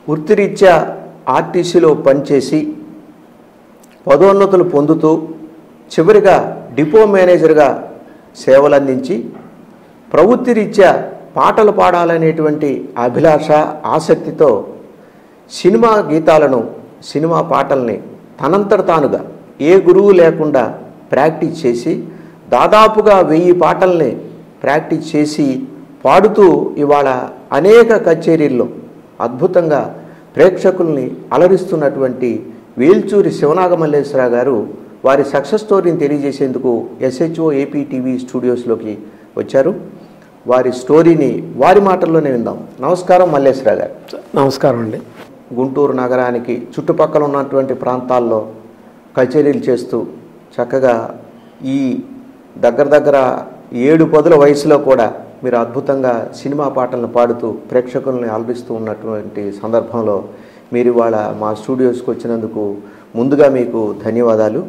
వృత్తిరీత్యా ఆర్టీసీలో పనిచేసి పదోన్నతులు పొందుతూ చివరిగా డిపో మేనేజర్గా సేవలందించి ప్రవృత్తి రీత్యా పాటలు పాడాలనేటువంటి అభిలాష ఆసక్తితో సినిమా గీతాలను సినిమా పాటల్ని తనంతట తానుగా ఏ గురువు లేకుండా ప్రాక్టీస్ చేసి దాదాపుగా 1000 పాటల్ని ప్రాక్టీస్ చేసి పాడుతూ ఇవాళ అనేక కచేరీల్లో అద్భుతంగా ప్రేక్షకుల్ని అలరిస్తున్నటువంటి వేల్చూరి శివనాగమల్లేశ్వరరావు గారు వారి సక్సెస్ స్టోరీని తెలియజేసేందుకు SHO AP TV స్టూడియోస్లోకి వచ్చారు. వారి స్టోరీని వారి మాటల్లోనే విందాం. నమస్కారం మల్లేశ్వరరావు గారు. నమస్కారం అండి. గుంటూరు నగరానికి చుట్టుపక్కల ఉన్నటువంటి ప్రాంతాల్లో కచేరీలు చేస్తూ చక్కగా ఈ దగ్గర 7-10 వయసులో కూడా మీరు అద్భుతంగా సినిమా పాటలను పాడుతూ ప్రేక్షకుల్ని అలరిస్తూ ఉన్నటువంటి సందర్భంలో మీరు ఇవాళ మా స్టూడియోస్కి వచ్చినందుకు ముందుగా మీకు ధన్యవాదాలు.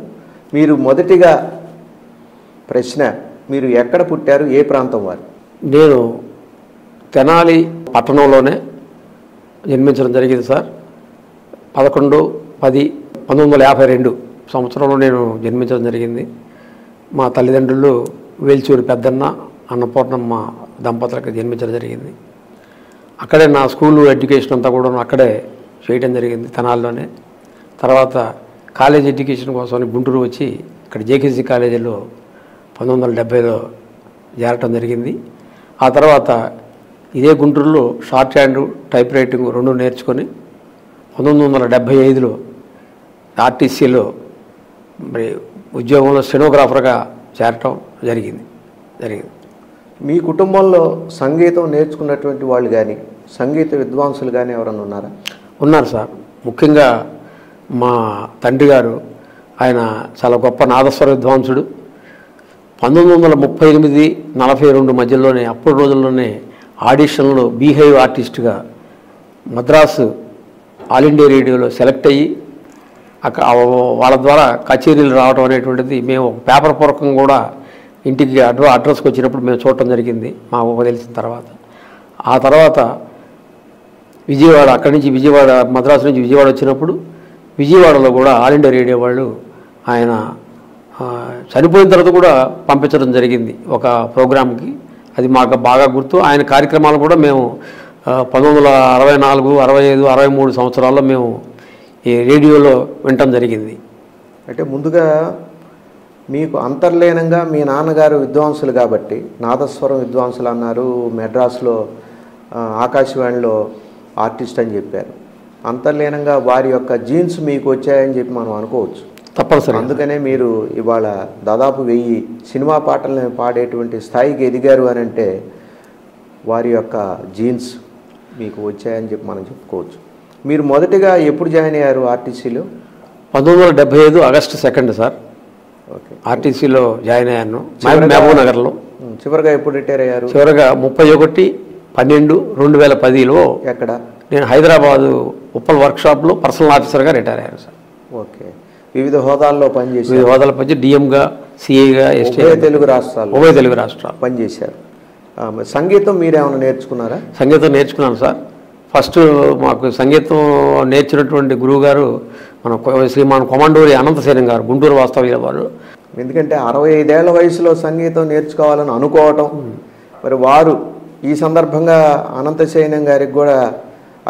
మీరు మొదటిగా ప్రశ్న, మీరు ఎక్కడ పుట్టారు, ఏ ప్రాంతం వారు? నేను తెనాలి పట్టణంలోనే జన్మించడం జరిగింది సార్. 11/10/1952 సంవత్సరంలో నేను జన్మించడం జరిగింది. మా తల్లిదండ్రులు వేల్చూరి పెద్దన్న అన్నపూర్ణమ్మ దంపతులకు జన్మించడం జరిగింది. అక్కడే నా స్కూలు ఎడ్యుకేషన్ అంతా కూడా అక్కడే చేయడం జరిగింది, తెనాలిలోనే. తర్వాత కాలేజ్ ఎడ్యుకేషన్ కోసం గుంటూరు వచ్చి ఇక్కడ JKC కాలేజీలో 1970లో చేరటం జరిగింది. ఆ తర్వాత ఇదే గుంటూరులో షార్ట్ హ్యాండ్ టైప్ రైటింగ్ 2 నేర్చుకొని 1975లో ఆర్టీసీలో మరి ఉద్యోగంలో స్టెనోగ్రాఫర్గా చేరటం జరిగింది. మీ కుటుంబంలో సంగీతం నేర్చుకున్నటువంటి వాళ్ళు కానీ సంగీత విద్వాంసులు కానీ ఎవరన్నా ఉన్నారా? ఉన్నారు సార్. ముఖ్యంగా మా తండ్రి గారు, ఆయన చాలా గొప్ప నాదస్వర విద్వాంసుడు. 1938-42 మధ్యలోనే, అప్పటి రోజుల్లోనే ఆడిషన్లో బీహైవ్ ఆర్టిస్ట్గా మద్రాసు ఆల్ ఇండియా రేడియోలో సెలెక్ట్ అయ్యి వాళ్ళ ద్వారా కచేరీలు రావడం అనేటువంటిది మేము పేపర్ పూర్వకంగా కూడా ఇంటికి అడ్రస్కి వచ్చినప్పుడు మేము చూడటం జరిగింది మా ఊహ తెలిసిన తర్వాత. ఆ తర్వాత విజయవాడ, అక్కడి నుంచి విజయవాడ, మద్రాసు నుంచి విజయవాడ వచ్చినప్పుడు విజయవాడలో కూడా ఆల్ ఇండియా రేడియో వాళ్ళు ఆయన చనిపోయిన తర్వాత కూడా పంపించడం జరిగింది ఒక ప్రోగ్రామ్కి. అది మాకు బాగా గుర్తు. ఆయన కార్యక్రమాలు కూడా మేము 1964, 65, 63 సంవత్సరాల్లో మేము ఈ రేడియోలో వినటం జరిగింది. అంటే ముందుగా మీకు అంతర్లీనంగా మీ నాన్నగారు విద్వాంసులు కాబట్టి నాదస్వరం విద్వాంసులు అన్నారు, మెడ్రాస్లో ఆకాశవాణిలో ఆర్టిస్ట్ అని చెప్పారు. అంతర్లీనంగా వారి యొక్క జీన్స్ మీకు వచ్చాయని చెప్పి మనం అనుకోవచ్చు. తప్పనిసరి. అందుకనే మీరు ఇవాళ దాదాపు 1000 సినిమా పాటలను పాడేటువంటి స్థాయికి ఎదిగారు అని అంటే వారి యొక్క జీన్స్ మీకు వచ్చాయని చెప్పి మనం చెప్పుకోవచ్చు. మీరు మొదటిగా ఎప్పుడు జాయిన్ అయ్యారు ఆర్టీసీలో? 1975 ఆగస్టు 2 సార్. ఓకే. ఆర్టీసీలో జాయిన్ అయ్యాను మహబూబ్ నగర్లో. చివరిగా ఎప్పుడు రిటైర్ అయ్యారు? చివరిగా 31/12/2010లో. ఎక్కడ? నేను హైదరాబాదు ఉప్పల్ వర్క్షాప్లో పర్సనల్ ఆఫీసర్గా రిటైర్ అయ్యాను సార్. ఓకే. వివిధ హోదాల్లో పనిచేసి, వివిధ హోదాల పని డిఎంగా, సిఐగా, ఉభయ తెలుగు రాష్ట్రాలు పనిచేశారు. సంగీతం మీరేమైనా నేర్చుకున్నారా? సంగీతం నేర్చుకున్నాను సార్. ఫస్ట్ మాకు సంగీతం నేర్చినటువంటి గురువు గారు మన శ్రీమాన్ కొమండూరి అనంతసేనం గారు, గుంటూరు వాస్తవ్యుల వారు. ఎందుకంటే 65 ఏళ్ల వయసులో సంగీతం నేర్చుకోవాలని అనుకోవటం, మరి వారు ఈ సందర్భంగా అనంతసేనం గారికి కూడా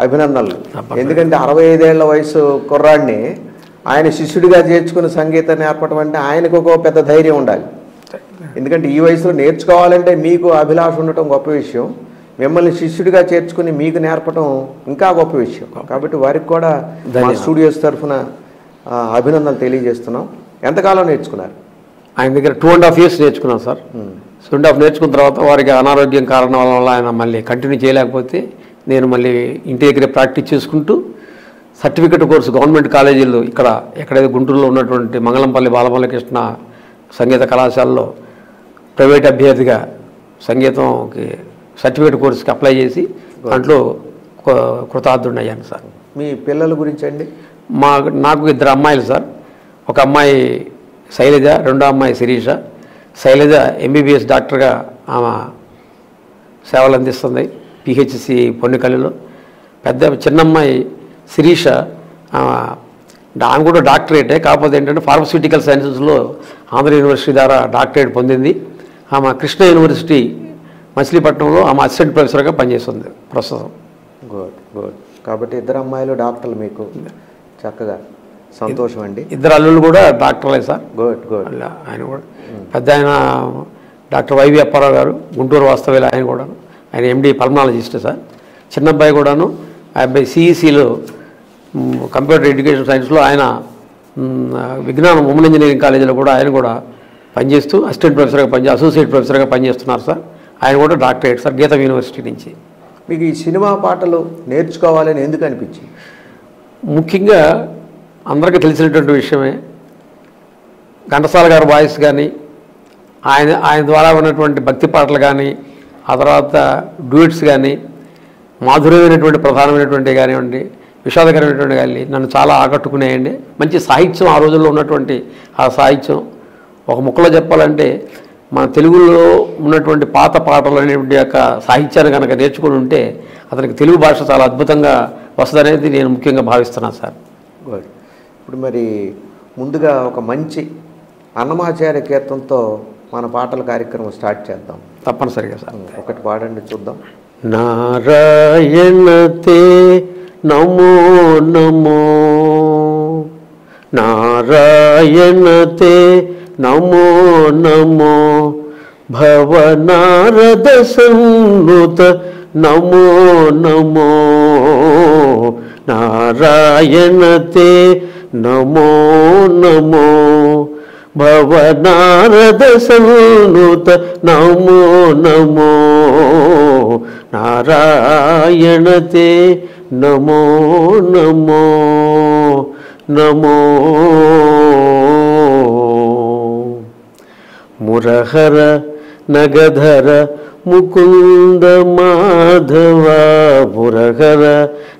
అభినందనలు. ఎందుకంటే 65 ఏళ్ల వయసు కుర్రాడిని ఆయన శిష్యుడిగా చేర్చుకుని సంగీతం నేర్పడం అంటే ఆయనకు ఒక పెద్ద ధైర్యం ఉండాలి. ఎందుకంటే ఈ వయసులో నేర్చుకోవాలంటే మీకు అభిలాష ఉండటం గొప్ప విషయం, మిమ్మల్ని శిష్యుడిగా చేర్చుకుని మీకు నేర్పడం ఇంకా గొప్ప విషయం. కాబట్టి వారికి కూడా మా స్టూడియోస్ తరఫున అభినందనలు తెలియజేస్తున్నాం. ఎంతకాలం నేర్చుకున్నారు? ఆయన దగ్గర 2.5 years నేర్చుకున్నాను సార్. 2.5 నేర్చుకున్న తర్వాత వారికి అనారోగ్యం కారణాల వల్ల ఆయన మళ్ళీ కంటిన్యూ చేయలేకపోతే నేను మళ్ళీ ఇంటి దగ్గర ప్రాక్టీస్ చేసుకుంటూ సర్టిఫికెట్ కోర్సు గవర్నమెంట్ కాలేజీల్లో ఎక్కడైతే గుంటూరులో ఉన్నటువంటి మంగళంపల్లి బాలమల్లకృష్ణ సంగీత కళాశాలలో ప్రైవేట్ అభ్యర్థిగా సంగీతంకి సర్టిఫికేట్ కోర్సుకి అప్లై చేసి దాంట్లో కృతార్థుడిని అయ్యాను సార్. మీ పిల్లల గురించి అండి? నాకు 2 అమ్మాయిలు సార్. ఒక అమ్మాయి శైలజ, రెండో అమ్మాయి శిరీష. శైలజ MBBS డాక్టర్గా ఆమె సేవలు అందిస్తుంది PHC పొన్నికల్లిలో. చిన్నమ్మాయి శిరీష, ఆమె కూడా డాక్టరేటే, కాకపోతే ఏంటంటే ఫార్మస్యూటికల్ సైన్సెస్లో ఆంధ్ర యూనివర్సిటీ ద్వారా డాక్టరేట్ పొందింది. ఆమె కృష్ణ యూనివర్సిటీ మచిలీపట్నంలో ఆమె అసిస్టెంట్ ప్రొఫెసర్గా పనిచేస్తుంది ప్రస్తుతం. Good good. కాబట్టి ఇద్దరు అమ్మాయిలు డాక్టర్లు, మీకు చక్కగా సంతోషం అండి. ఇద్దరు అల్లుళ్ళు కూడా డాక్టర్లే సార్. Good good. ఆయన కూడా పెద్ద ఆయన డాక్టర్ వైవి అప్పారావు గారు, గుంటూరు వాస్తవ్యులు, ఆయన ఎండి పల్మనాలజిస్ట్ సార్. చిన్న అబ్బాయి కూడాను, ఆ అబ్బాయి సిఈసిలో కంప్యూటర్ ఎడ్యుకేషన్ సైన్స్లో, ఆయన విజ్ఞానం ఉమెన్ ఇంజనీరింగ్ కాలేజీలో కూడా ఆయన కూడా పనిచేస్తూ అసిస్టెంట్ ప్రొఫెసర్గా అసోసియేట్ ప్రొఫెసర్గా పనిచేస్తున్నారు సార్. ఆయన కూడా డాక్టరేట్ సార్ గీతం యూనివర్సిటీ నుంచి. మీకు ఈ సినిమా పాటలు నేర్చుకోవాలని ఎందుకు అనిపించింది? ముఖ్యంగా అందరికీ తెలిసినటువంటి విషయమే, ఘంటసాల గారి వాయిస్ కానీ, ఆయన ద్వారా ఉన్నటువంటి భక్తి పాటలు కానీ, ఆ తర్వాత డ్యూయట్స్ కానీ, మాధుర్యమైనటువంటి ప్రధానమైనటువంటి కానివ్వండి, విషాదకరమైనటువంటి కానీ నన్ను చాలా ఆకట్టుకునేయండి. మంచి సాహిత్యం, ఆ రోజుల్లో ఉన్నటువంటి ఆ సాహిత్యం, ఒక ముక్కలో చెప్పాలంటే మన తెలుగులో ఉన్నటువంటి పాత పాటలు అనేటువంటి యొక్క సాహిత్యాన్ని కనుక నేర్చుకుని ఉంటే అతనికి తెలుగు భాష చాలా అద్భుతంగా వస్తుందనేది నేను ముఖ్యంగా భావిస్తున్నాను సార్. గుడ్. ఇప్పుడు మరి ముందుగా ఒక మంచి అన్నమాచార్య కీర్తనతో మన పాటల కార్యక్రమం స్టార్ట్ చేద్దాం. తప్పనిసరిగా సార్. ఒకటి పాడండి చూద్దాం. నారాయణతే నమో నమో, నారాయణతే నమో నమో, భవనారద సన్నుత నమో నమో, నారాయణతే నమో నమో, భవనారద సన్నుత నమో నమో, నారాయణతే నమో నమో నమో. మురహర నగధర ముకుంద మాధవ, మురహర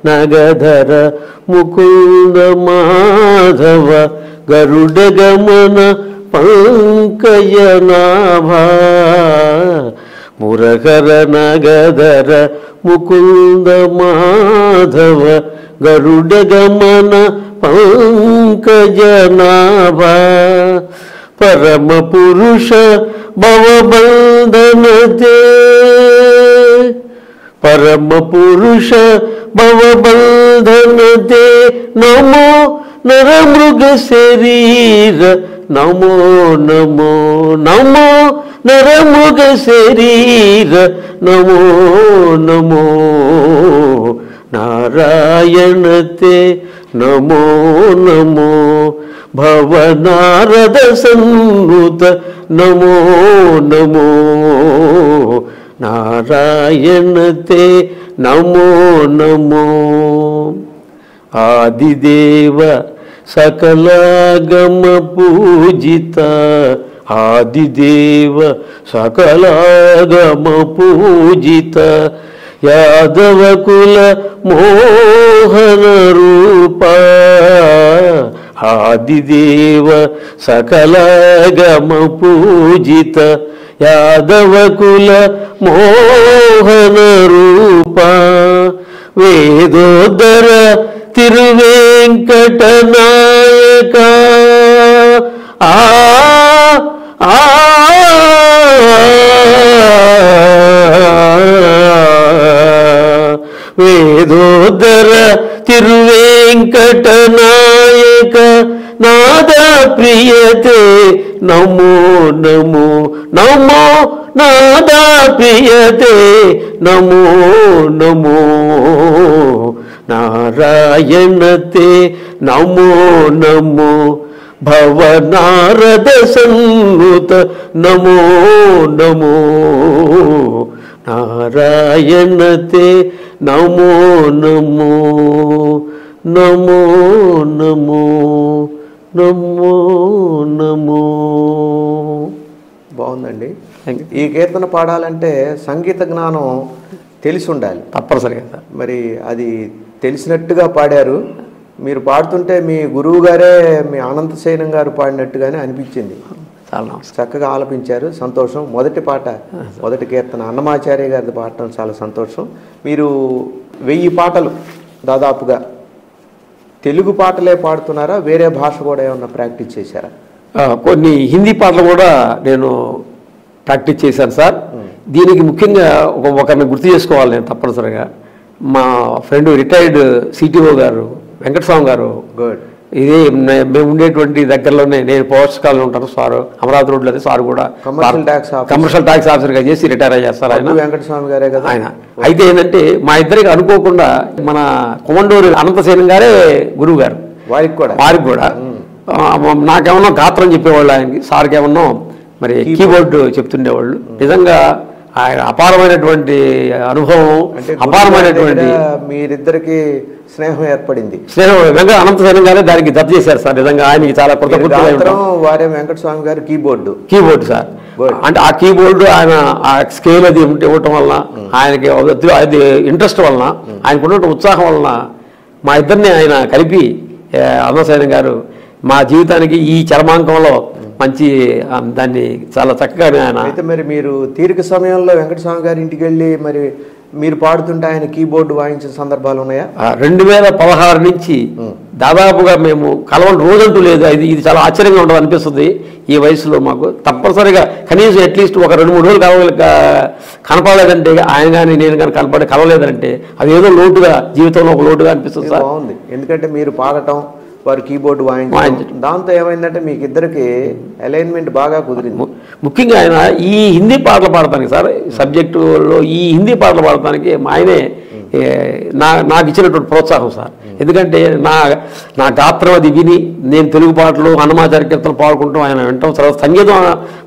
నగధర ముకుంద మాధవ, గరుడ గమన పంకజనాభ, మురహర నగధర ముకుంద మాధవ, గరుడ గమన పంకజనాభ, పరమ పురుష భవబంధనతే, పరమ పురుష భవబంధనతే, నమో నరమృగ శరీర నమో నమో, నమో నరమృగ శరీర నమో నమో, నారాయణతే నమో నమో, భవనారద సన్నుత నమో నమో, నారాయణతే నమో నమో. ఆదిదేవ సకలాగమ పూజిత, ఆదిదేవ సకలాగమ పూజిత, యాదవ కుల మోహన రూప, ఆదిదేవ సకలాగమ పూజిత, యాదవ కుల మోహన రూప, వేదోదర తిరువేంకటనాయక, ఆ ఆ వేదోదర తిరువేంకటనాయక, నాదా ప్రియతే నమో నమో నమో, నాదా ప్రియతే నమో నమో, నారాయణతే నమో నమో, భవనారద సన్నుత నమో నమో, నారాయణతే నమో నమో నమో నమో నమో నమో. బాగుందండి. ఈ కీర్తన పాడాలంటే సంగీత జ్ఞానం తెలిసి ఉండాలి తప్పనిసరిగా సార్. మరి అది తెలిసినట్టుగా పాడారు. మీరు పాడుతుంటే మీ గురువు గారే మీ అనంతశయనం గారు పాడినట్టుగానే అనిపించింది. చాలా చక్కగా ఆలపించారు, సంతోషం. మొదటి పాట, మొదటి కీర్తన అన్నమాచార్య గారిది పాడటం చాలా సంతోషం. మీరు 1000 పాటలు దాదాపుగా తెలుగు పాటలే పాడుతున్నారా, వేరే భాష కూడా ఏమన్నా ప్రాక్టీస్ చేశారా? కొన్ని హిందీ పాటలు కూడా నేను ప్రాక్టీస్ చేశాను సార్. దీనికి ముఖ్యంగా ఒకరిని గుర్తు చేసుకోవాలి నేను తప్పనిసరిగా. మా ఫ్రెండ్ రిటైర్డ్ సిటిఓ గారు వెంకటస్వామి గారు. గుడ్. ఇదే మేము ఉండేటువంటి దగ్గరలోనే, నేను పోస్ట్ కాలంలో ఉంటాను సార్, అమరావతి రోడ్లో. సార్ కూడా కమర్షియల్ ట్యాక్స్ ఆఫీసర్గా చేసి రిటైర్ అయ్యారు సార్ ఆయన. వెంకటస్వామి గారే కదా ఆయన. అయితే ఏంటంటే మా ఇద్దరికి అనుకోకుండా మన కొమండూరు అనంతసేనం గారే గురువు గారు. వారికి కూడా నాకేమన్నా గాత్రం చెప్పేవాళ్ళు, ఆయనకి సార్కి ఏమన్నా మరి కీబోర్డు చెప్తుండేవాళ్ళు. నిజంగా ఆయన అపారమైనటువంటి అనుభవం, అపారమైనటువంటి మీరిద్దరికి స్నేహం ఏర్పడింది. వెంకట అనంతసేనం గారే దానికి జత చేశారు సార్. నిజంగా ఆయనకి చాలా కృతజ్ఞతలు. వారే వెంకటస్వామి గారు కీబోర్డు సార్. అంటే ఆ కీబోర్డు ఆయన ఆ స్కేల్ అది ఇవ్వటం వలన, ఆయనకి అది ఇంట్రెస్ట్ వలన, ఆయనకు ఉన్నటువంటి ఉత్సాహం వలన మా ఇద్దరిని ఆయన కలిపి అనంతసేనం గారు మా జీవితానికి ఈ చర్మాంకంలో మంచి దాన్ని చాలా చక్కగా ఆయన. అయితే మరి మీరు తీరిక సమయంలో వెంకటస్వామి గారి ఇంటికి వెళ్ళి మరి మీరు పాడుతుంటే ఆయన కీబోర్డు వాయించిన సందర్భాలు ఉన్నాయా? 2016 నుంచి దాదాపుగా మేము కలవని రోజంటూ లేదు. ఇది చాలా ఆశ్చర్యంగా ఉండదు అనిపిస్తుంది ఈ వయసులో మాకు. తప్పనిసరిగా కనీసం అట్లీస్ట్ ఒక 2-3 రోజులు కనపడలేదంటే, ఆయన కానీ నేను కానీ కలవలేదంటే అది ఏదో లోటుగా, జీవితంలో ఒక లోటుగా అనిపిస్తుంది సార్. బాగుంది. ఎందుకంటే మీరు పాడటం, వారు కీబోర్డు వాయించడం, దాంతో ఏమైందంటే మీకు ఇద్దరికి అలైన్మెంట్ బాగా కుదిరింది. ముఖ్యంగా ఆయన ఈ హిందీ పాటలు పాడటానికి సార్, సబ్జెక్టులో ఈ హిందీ పాటలు పాడటానికి ఆయనే నాకు ఇచ్చినటువంటి ప్రోత్సాహం సార్. ఎందుకంటే నా గాత్రం అది విని నేను తెలుగు పాటలు, హనుమాచార్య కీర్తనలు పాడుకుంటాం, ఆయన వింటాం. తర్వాత సంగీతం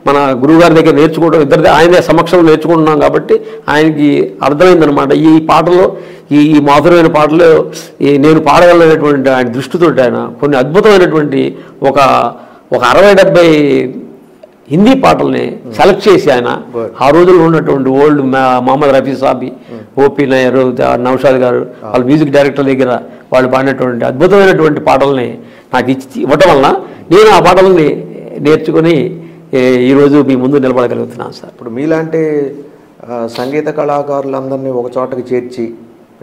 మన గురువుగారి దగ్గర నేర్చుకోవడం, ఇద్దరిదే ఆయనే సమక్షంలో నేర్చుకుంటున్నాం కాబట్టి ఆయనకి అర్థమైందనమాట. ఈ పాటలో, ఈ మాధురమైన పాటలు నేను పాడగలనేటువంటి ఆయన దృష్టితో ఆయన కొన్ని అద్భుతమైనటువంటి ఒక 60-70 హిందీ పాటల్ని సెలెక్ట్ చేసి ఆయన ఆ రోజుల్లో ఉన్నటువంటి ఓల్డ్ మొహమ్మద్ రఫీ సాబి, ఓపీ నాయర్, నౌషాద్ గారు వాళ్ళ మ్యూజిక్ డైరెక్టర్ దగ్గర వాళ్ళు పాడినటువంటి అద్భుతమైనటువంటి పాటల్ని నాకు ఇవ్వటం వలన నేను ఆ పాటల్ని నేర్చుకుని ఈరోజు మీ ముందు నిలబడగలుగుతున్నాను సార్. ఇప్పుడు మీలాంటి సంగీత కళాకారులందరినీ ఒక చోటకి చేర్చి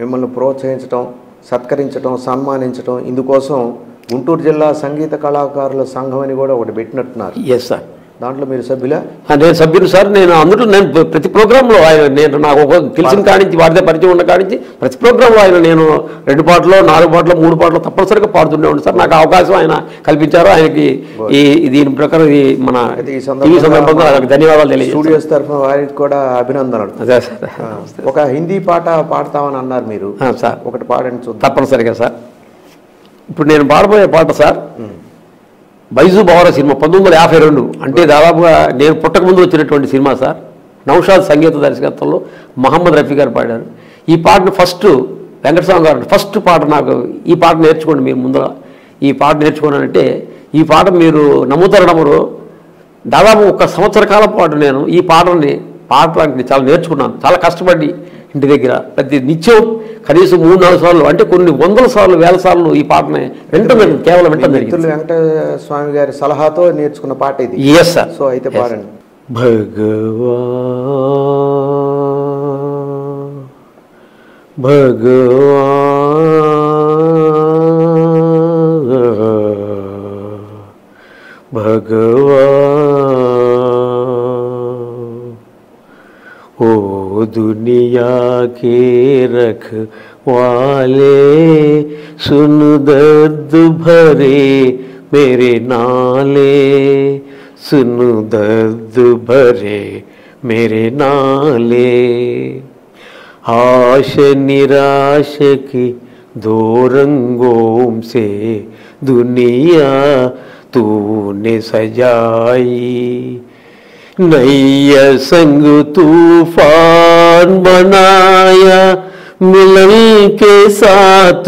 మిమ్మల్ని ప్రోత్సహించడం, సత్కరించడం, సన్మానించడం, ఇందుకోసం గుంటూరు జిల్లా సంగీత కళాకారుల సంఘం అని కూడా ఒకటి పెట్టినట్టున్నారు. Yes sir. దాంట్లో మీరు సభ్యులా? నేను సభ్యులు సార్. నేను ప్రతి ప్రోగ్రాంలో ఆయన నాకు తెలిసిన కానించి, వారిదే పరిచయం ఉన్న కానించి ప్రతి ప్రోగ్రాంలో ఆయన నేను 2 పాటలు, 4 పాటలు, 3 పాటలు తప్పనిసరిగా పాడుతుండేవాడు సార్. నాకు అవకాశం ఆయన కల్పించారు. ఆయనకి దీని ప్రకారం మన ఈ సందర్భంగా ధన్యవాదాలు తెలియజేస్తాను. స్టూడియోస్ తరఫున వారికి కూడా అభినందనలు. అదే సార్. ఒక హిందీ పాట పాడతామని అన్నారు మీరు సార్. ఒకటి పాడండి చూద్దాం. తప్పనిసరిగా సార్. ఇప్పుడు నేను పాడబోయే పాట సార్ బైజు బావరా సినిమా, 1952. అంటే దాదాపుగా నేను పుట్టకముందు వచ్చినటువంటి సినిమా సార్. నౌషాద్ సంగీత దర్శకత్వంలో మహమ్మద్ రఫీ గారు పాడారు ఈ పాటను. ఫస్ట్ వెంకటస్వామి గారు ఫస్ట్ పాట నాకు ఈ పాట నేర్చుకోండి, మీరు ముందర ఈ పాట నేర్చుకోనంటే, ఈ పాట మీరు నమ్ముతారు నమ్మరు, దాదాపు 1 సంవత్సర కాలం పాటు నేను ఈ పాటని పాడటానికి చాలా నేర్చుకున్నాను. చాలా కష్టపడి ఇంటి దగ్గర ప్రతి నిత్యం కనీసం 3-4 సార్లు, అంటే కొన్ని 100 సార్లు, 1000 సార్లు ఈ పాటని కేవలం వింటం జరిగింది. వెంకటస్వామి గారి సలహాతో నేర్చుకున్న పాట ఇది. Yes sir. సో అయితే పాడండి. ओ दुनिया के रखवाले, सुन दर्द भरे मेरे नाले, सुन दर्द भरे मेरे नाले। आश निराश की 2 रंगों से दुनिया तूने सजाई, नैया संग तूफान बनाया, मिलन के साथ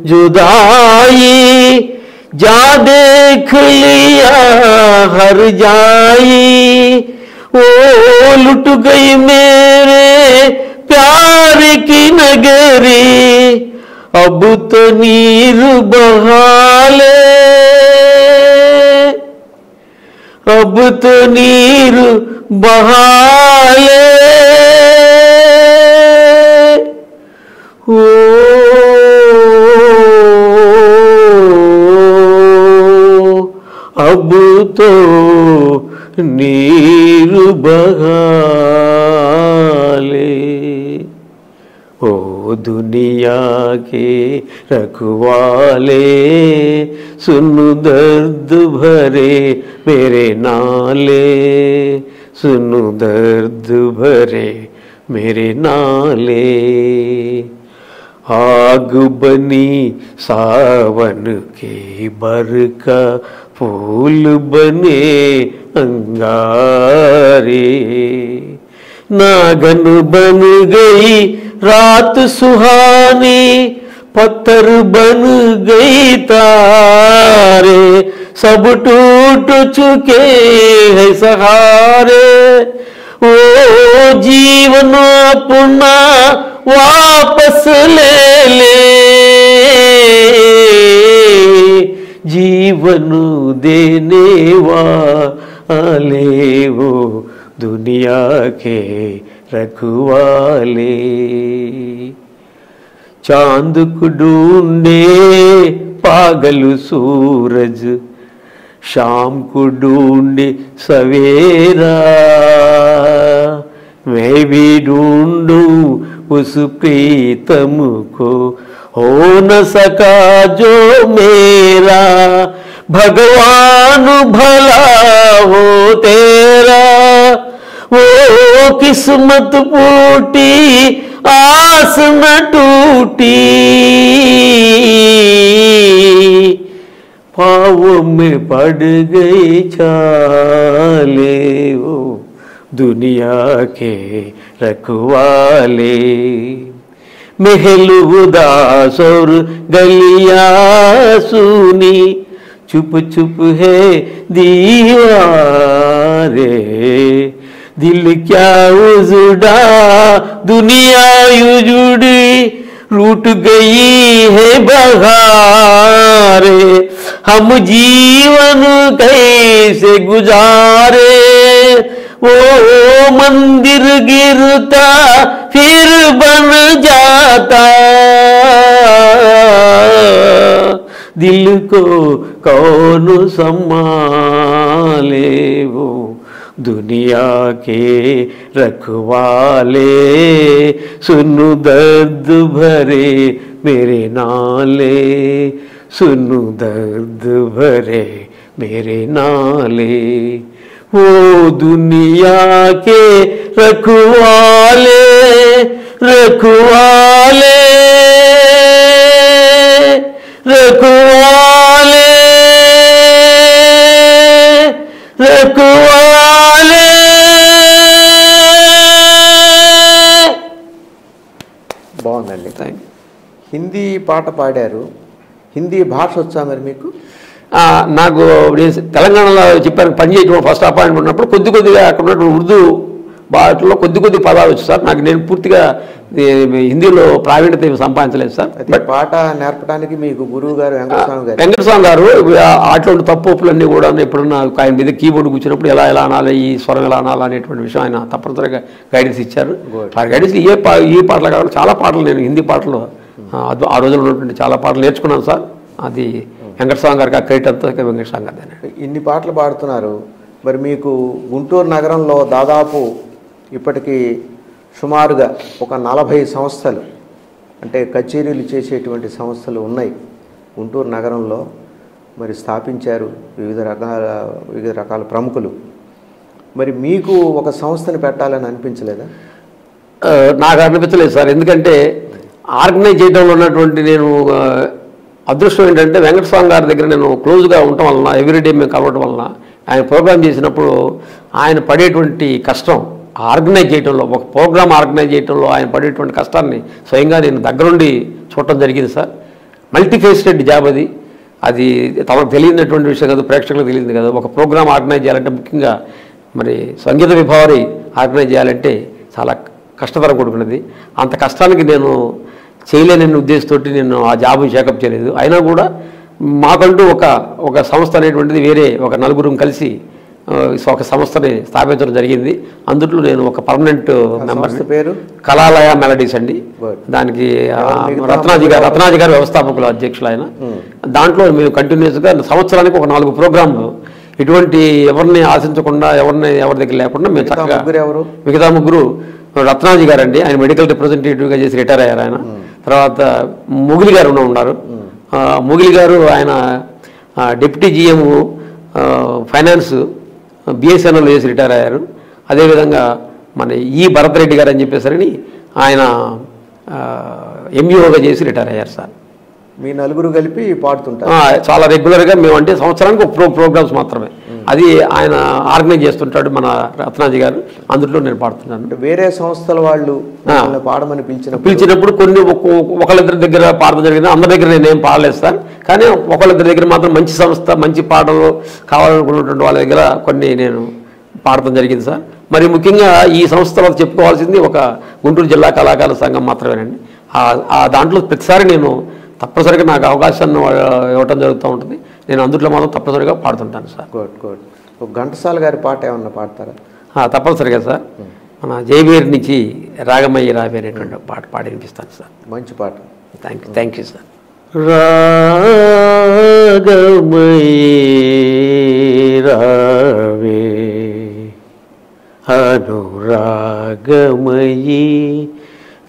जुदाई, जा देख लिया हर जाई, ओ लुट गई मेरे प्यार की नगरी, अब तो नीर बहाले, अब तो नीर बहाले, ओ అబ్బుతో నీరు బగాలే ओ दुनिया के रखवाले सुन दर्द भरे मेरे नाले सुन दर्द भरे मेरे नाले आग बनी सावन के बरका फूल बने अंगारे नागन बन गई रात सुहानी पत्थर बन गई तारे सब टूट चुके हैं सहारे ओ जीवन अपना वापस ले ले जीवन देने वाले वो दुनिया के रखवाले चांद को ढूंढे पागल सूरज शाम को ढूंढे सवेरा मैं भी ढूंढूं उस प्रीतम को हो न सका जो मेरा भगवान भला हो तेरा वो किस्मत फूटी आस न टूटी पाव में पड़ गई छाले वो दुनिया के रखवाले महल उदास और गलियां सुनी चुप चुप है दीवारे दिल क्या उजड़ा दुनिया उजड़ी रूठ गई है बहारे हम जीवन कैसे गुजारे वो मंदिर गिरता फिर बन जाता दिल को कौन संभाले वो दुनिया के रखवाले सुन दर्द भरे मेरे नाले सुन दर्द भरे मेरे नाले वो दुनिया के रखवाले रखवाले रखवाले रखवाले బాగుందండి. హిందీ పాట పాడారు. హిందీ భాష వచ్చా మరి మీకు? నాకు తెలంగాణలో చెప్పాను పనిచేయటం ఫస్ట్ అపాయింట్మెంట్ ఉన్నప్పుడు కొద్దిగా అక్కడ ఉన్నటువంటి ఉర్దూ వాటిలో కొద్ది పదాలు వచ్చు సార్. నాకు నేను పూర్తిగా హిందీలో ప్రావీణ్యత సంపాదించలేదు సార్. పాట నేర్పడానికి మీకు గురువు గారు వెంకటస్వామి గారు అటువంటి తప్పు ఒప్పులన్నీ కూడా ఎప్పుడన్నా ఆయన మీద కీబోర్డు కూర్చున్నప్పుడు ఎలా అనాలి, ఈ స్వరం ఎలా అనాలి అనేటువంటి విషయం ఆయన తప్పనిసరిగా గైడెన్స్ ఇచ్చారు. ఆ గైడెన్స్ ఈ పాటలు కావాలి చాలా పాటలు నేను హిందీ పాటలు ఆ రోజుల్లో ఉన్నటువంటి చాలా పాటలు నేర్చుకున్నాను సార్. అది వెంకటస్వామి గారికి ఆ క్రెడిట్ అంతా వెంకటస్వామి గారు. ఇన్ని పాటలు పాడుతున్నారు, మరి మీకు గుంటూరు నగరంలో దాదాపు ఇప్పటికీ సుమారుగా ఒక 40 సంస్థలు అంటే కచేరీలు చేసేటువంటి సంస్థలు ఉన్నాయి గుంటూరు నగరంలో. మరి స్థాపించారు వివిధ రకాల ప్రముఖులు. మరి మీకు ఒక సంస్థని పెట్టాలని అనిపించలేదా? నాకు అనిపించలేదు సార్. ఎందుకంటే ఆర్గనైజ్ చేయడంలో ఉన్నటువంటి నేను అదృష్టం ఏంటంటే వెంకటస్వామి గారి దగ్గర నేను క్లోజ్గా ఉండటం వలన ఎవ్రీడే మేము కలవడం వలన ఆయన ప్రోగ్రామ్ చేసినప్పుడు ఆయన పడేటువంటి కష్టం ఆర్గనైజ్ చేయడంలో, ఒక ప్రోగ్రామ్ ఆర్గనైజ్ చేయడంలో ఆయన పడేటువంటి కష్టాన్ని స్వయంగా నేను దగ్గరుండి చూడటం జరిగింది సార్. మల్టీఫేస్టెడ్ జాబ్ అది. అది తమకు తెలియనటువంటి విషయం కాదు, ప్రేక్షకులకు తెలియదు కదా. ఒక ప్రోగ్రామ్ ఆర్గనైజ్ చేయాలంటే ముఖ్యంగా మరి సంగీత విభావరి ఆర్గనైజ్ చేయాలంటే చాలా కష్టతరం కూడుకున్నది. అంత కష్టానికి నేను చేయలేనని ఉద్దేశంతో నేను ఆ జాబ్ షేకప్ చేయలేదు. అయినా కూడా మాకంటూ ఒక సంస్థ అనేటువంటిది వేరే ఒక నలుగురం కలిసి ఒక సంస్థని స్థాపించడం జరిగింది. అందులో నేను ఒక పర్మనెంట్ మెంబర్. పేరు కళాలయ మెలడీస్ అండి. దానికి రత్నాజీ గారు వ్యవస్థాపకులు, అధ్యక్షులు ఆయన. దాంట్లో మేము కంటిన్యూస్గా సంవత్సరానికి ఒక 4 ప్రోగ్రాంలు ఇటువంటి ఎవరిని ఆశించకుండా ఎవరి దగ్గర లేకుండా మేము చక్కగా. మిగతా ముగ్గురు రత్నాజీ గారు అండి, ఆయన మెడికల్ రిప్రజెంటేటివ్గా చేసి రిటైర్ అయ్యారు ఆయన. తర్వాత ముగిలి గారు ఉన్నారు. ముగిలి గారు ఆయన డిప్యూటీ GM ఫైనాన్స్ BSNL చేసి రిటైర్ అయ్యారు. అదేవిధంగా మన భరత్ రెడ్డి గారు అని చెప్పేసరికి ఆయన MUOగా చేసి రిటైర్ అయ్యారు సార్. మీ నలుగురు కలిపి పాడుతుంటారు చాలా రెగ్యులర్గా. మేము అంటే సంవత్సరానికి ఒక ప్రోగ్రామ్స్ మాత్రమే. అది ఆయన ఆర్గనైజ్ చేస్తుంటాడు మన రత్నాజీ గారు. అందులో నేను పాడుతున్నాను. వేరే సంస్థల వాళ్ళు పాడమని పిలిచినప్పుడు కొన్ని ఒకళ్ళిద్దరి దగ్గర పాడడం జరిగింది. అందరి దగ్గర నేనేం పాడలేదు సార్. కానీ ఒకళ్ళిద్దరి దగ్గర మాత్రం మంచి సంస్థ, మంచి పాటలు కావాలనుకున్నటువంటి వాళ్ళ దగ్గర కొన్ని నేను పాడటం జరిగింది సార్. మరి ముఖ్యంగా ఈ సంస్థలో చెప్పుకోవాల్సింది ఒక గుంటూరు జిల్లా కళాకారుల సంఘం మాత్రమేనండి. దాంట్లో ప్రతిసారి నేను తప్పనిసరిగా నాకు అవకాశాన్ని ఇవ్వటం జరుగుతూ ఉంటుంది. నేను అందులో మాత్రం తప్పనిసరిగా పాడుతుంటాను సార్. గుడ్. ఘంటసాల గారి పాట ఏమన్నా పాడతారా? తప్పనిసరిగా సార్. మన జయవీర్ నుంచి రాగమయ్యి రావే అనేటువంటి పాట పాడి వినిపిస్తాను సార్. మంచి పాట. Thank you sir. రాగమయ్యి రావే అనురాగమయ్యి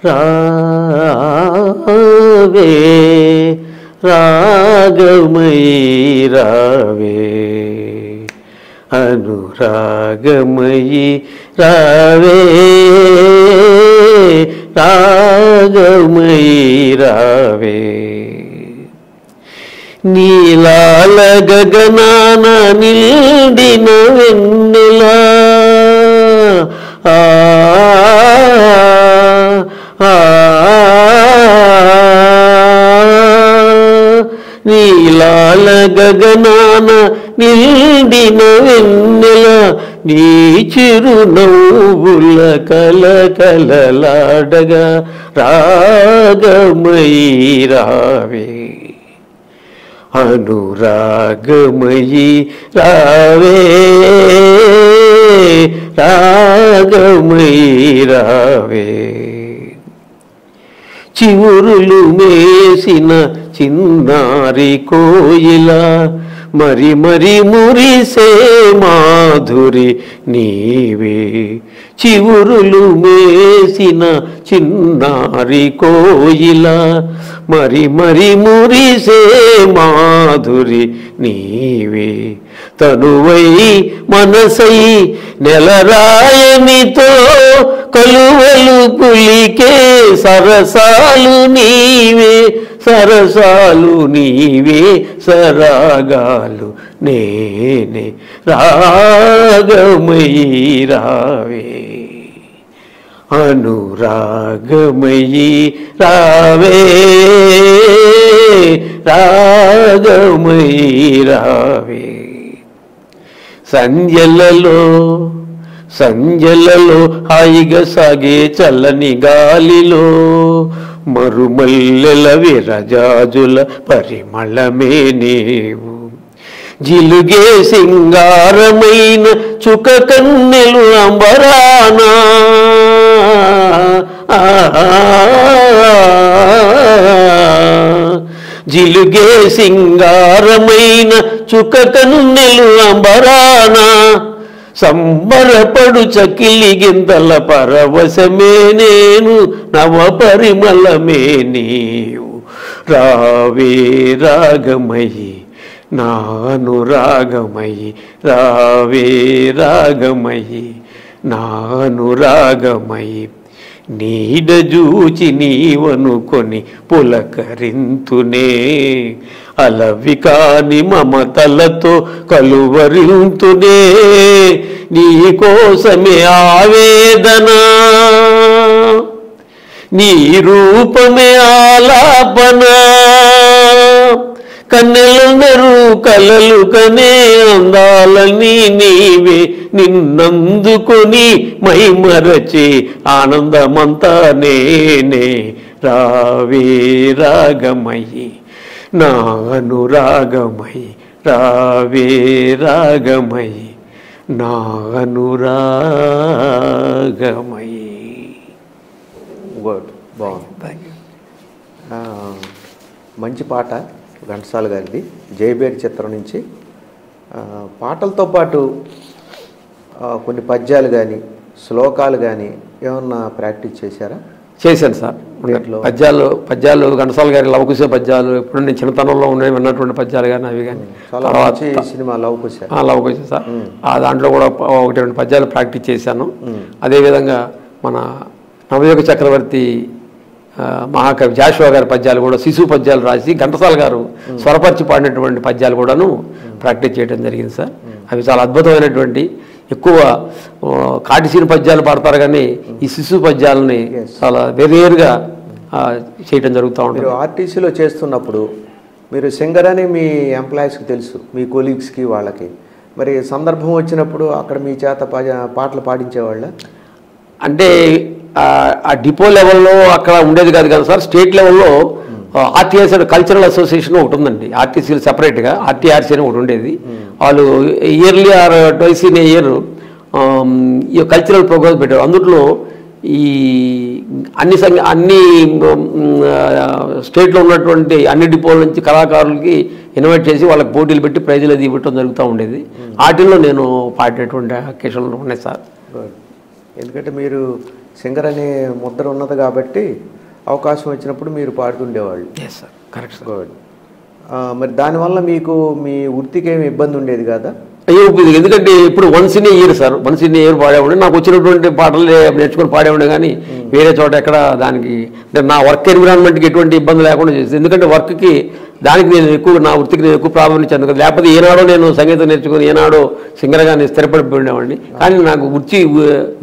రావే రాగమయ్యి రావే అనురాగమయ్యి రావే రాగమయ్యి రావే నీలాల గగనాన నిండిన వెన్నెలా నీలాల గగనాన నిండిన వెన్నెల నీ చిరునవ్వుల కలకలలాడగా రాగమయ్యి రావే అనురాగమయ్యి రావే రాగమయ్యి రావే చివురులు మేసిన చిన్నారి కోయిల మరి మరి మురిసే మాధురి నీవే చివురులు మేసిన చిన్నారి కోయిల మరి మరి మురిసే మాధురి నీవే తనువై మనసై నెలరాయనితో కలువలు పులికే సరసాలు నీవే సరసాలు నీవే సరాగాలు నేనే రాగమయ్యి రావే అనురాగమయ్యి రావే రాగమయ్యి రావే సంధ్యలలో హాయిగా సాగే చల్లని గాలిలో మరుమల్లెల విరజాజుల పరిమళమే నీవు జిలుగే సింగారమైన చుక కన్నెలు అంబరానా జిలుగే సింగారమైన చుక కన్నెలు అంబరానా సంబరపడు చకిలి గింతల పరవశమే నేను నవ పరిమళమే నీవు రావే రాగమయ్యి నాను రాగమయ్యి రావే రాగమయ్యి నాను రాగమయ్యి నీడ జూచి నీవనుకొని పులకరింతునే అలవి కాని మమతలతో కలువరింతునే నీ కోసమే ఆవేదన నీ రూపమే ఆలాపన కన్నెలందరూ కలలు కనే అందాలని నీవే నిన్నందుకొని మైమరచి ఆనందమంతా నేనే రావే రాగమయ్యి నాను రాగమయ్యి రావే రాగమయ్యి నా అనురాగమై. గుడ్, బాగుంది. మంచి పాట ఘంటసాల గారిది, జయబేరి చిత్రం నుంచి. పాటలతో పాటు కొన్ని పద్యాలు కానీ శ్లోకాలు కానీ ఏమన్నా ప్రాక్టీస్ చేశారా? చేశాను సార్. పద్యాలు ఘంటసాల గారి లవకుశ పద్యాలు ఎప్పుడు నేను చిన్నతనంలో విన్నటువంటి పద్యాలు కానీ అవి కానీ సినిమా లవకుశ సార్, ఆ దాంట్లో కూడా ఒకటి రెండు పద్యాలు ప్రాక్టీస్ చేశాను. అదేవిధంగా మన నవయుగ చక్రవర్తి మహాకవి జాషువా గారి పద్యాలు కూడా శిశువు పద్యాలు రాసి ఘంటసాల గారు స్వరపరిచి పాడినటువంటి పద్యాలు కూడాను ప్రాక్టీస్ చేయడం జరిగింది సార్. అవి చాలా అద్భుతమైనటువంటి, ఎక్కువ కాటిసీని పద్యాలు పాడతారు కానీ ఈ శిశువు పద్యాలని చాలా వేరుగా చేయడం జరుగుతూ ఉంటుంది. మీరు ఆర్టీసీలో చేస్తున్నప్పుడు మీరు సింగర్ అని మీ ఎంప్లాయీస్కి తెలుసు, మీ కొలీగ్స్కి వాళ్ళకి. మరి సందర్భం వచ్చినప్పుడు అక్కడ మీ చేత పాటలు పాడించేవాళ్ళ? అంటే ఆ డిపో లెవెల్లో అక్కడ ఉండేది కాదు కదా సార్. స్టేట్ లెవెల్లో ఆర్టీఎస్ కల్చరల్ అసోసియేషన్ ఒకటి ఉందండి, ఆర్టీసీలు సెపరేట్గా ఆర్టీఆర్సీ అని ఒకటి ఉండేది. వాళ్ళు yearly or twice in a year ఈ కల్చరల్ ప్రోగ్రామ్స్ పెట్టారు. అందులో ఈ అన్ని స్టేట్లో ఉన్నటువంటి అన్ని డిపోల నుంచి కళాకారులకి ఇన్వైట్ చేసి వాళ్ళకి పోటీలు పెట్టి ప్రైజులు అది ఇవ్వటం జరుగుతూ ఉండేది. వాటిల్లో నేను పాడేటువంటి అకేషన్లు ఉన్నాయి సార్. ఎందుకంటే మీరు సింగర్ అనే ముద్ర ఉన్నది కాబట్టి అవకాశం వచ్చినప్పుడు మీరు పాడుతుండేవాళ్ళు. Yes sir, correct sir. Good. మరి దానివల్ల మీకు మీ వృత్తికి ఏమి ఇబ్బంది ఉండేది కదా? ఎందుకంటే ఇప్పుడు once in year sir, once in year పాడేవాడు. నాకు వచ్చినటువంటి పాటలు నేర్చుకొని పాడేవాడు కానీ వేరే చోట ఎక్కడ దానికి నా వర్క్ ఎన్విరాన్మెంట్కి ఎటువంటి ఇబ్బంది లేకుండా చేసింది. ఎందుకంటే వర్క్కి దానికి నేను ఎక్కువ, నా వృత్తికి నేను ఎక్కువ ప్రాధాన్యత ఇచ్చాను కదా. లేకపోతే ఏనాడో నేను సంగీతం నేర్చుకుని ఏనాడో సింగర్గా నేను స్థిరపడిపోయి ఉండేవాడిని. కానీ నాకు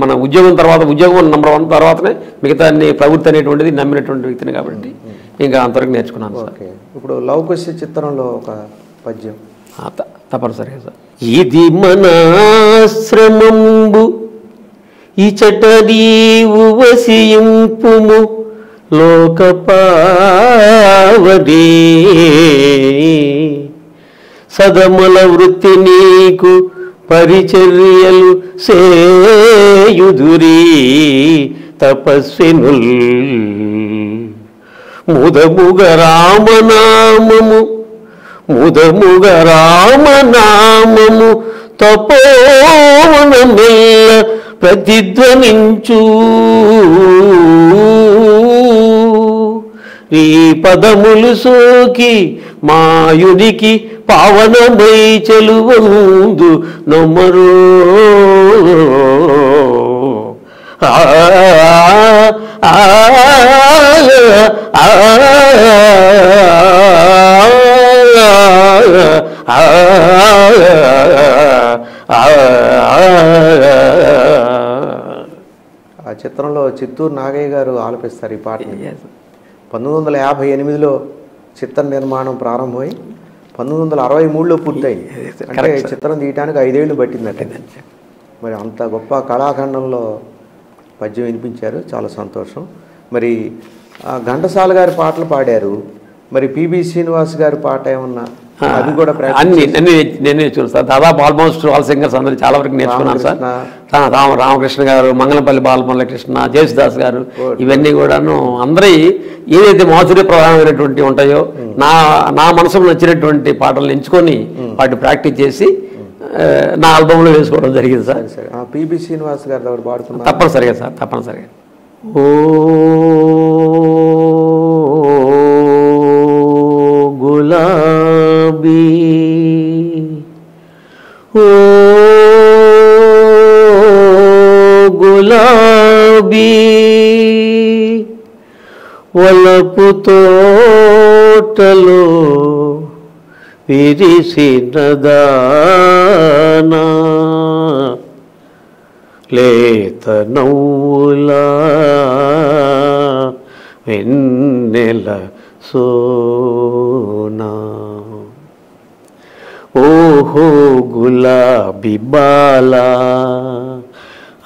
మన ఉద్యోగం తర్వాత, ఉద్యోగం నెంబర్ 1 తర్వాతనే మిగతా ప్రవృత్తి అనేటువంటిది నమ్మినటువంటి వ్యక్తిని కాబట్టి ఇంకా అంతవరకు నేర్చుకున్నాను సార్. ఇప్పుడు లవకుశ చిత్రంలో ఒక పద్యం తప్పనిసరిగా సార్. ఇది మనాశ్రమంబు ఇచట నీవు వసింపుము లోకపావడే, సదమల వృత్తి నీకు పరిచర్యలు సేయుదురీ తపస్వినుల్, ముదముగ రామనామము తపోవనమెల్ల ప్రతిధ్వనించు, నీ పదములు సోకి మాయునికి పావనమై చెలువందు నమరో. ఆ చిత్రంలో చిత్తూరు నాగయ్య గారు ఆలపిస్తారు ఈ పాటని. 1958లో చిత్ర నిర్మాణం ప్రారంభమై 1963లో పూర్తయింది. అంటే చిత్రం తీయడానికి 5 ఏళ్ళు పట్టిందట. మరి అంత గొప్ప కళాఖండంలో పద్యం వినిపించారు, చాలా సంతోషం. మరి ఘంటసాల గారి పాటలు పాడారు, మరి పిబి శ్రీనివాస్ గారి పాట ఏమన్నా అది కూడా నేనే చూస్తాను. దాదాపు ఆల్మోస్ట్ ఆల్ సింగర్స్ అందరూ చాలా వరకు నేర్చుకున్నాను సార్. రామకృష్ణ గారు, మంగళపల్లి బాలమురళీకృష్ణ, జేసుదాస్ గారు, ఇవన్నీ కూడాను అందరి ఏదైతే మాధుర్య ప్రధానమైనటువంటి ఉంటాయో నా మనసుకు నచ్చినటువంటి పాటలు ఎంచుకొని వాటిని ప్రాక్టీస్ చేసి నా ఆల్బంలో వేసుకోవడం జరిగింది సార్. పిబి శ్రీనివాస్ గారి దగ్గర పాడుకున్నాను. తప్పనిసరిగా సార్, తప్పనిసరిగా. ఓ గులాబీ, ఓ గులాబీ, వలపు తోటలో విరిసినదానా, లేత నవ్వులా వెన్నెల సోనా, ఓహో గులాబీ బాలా,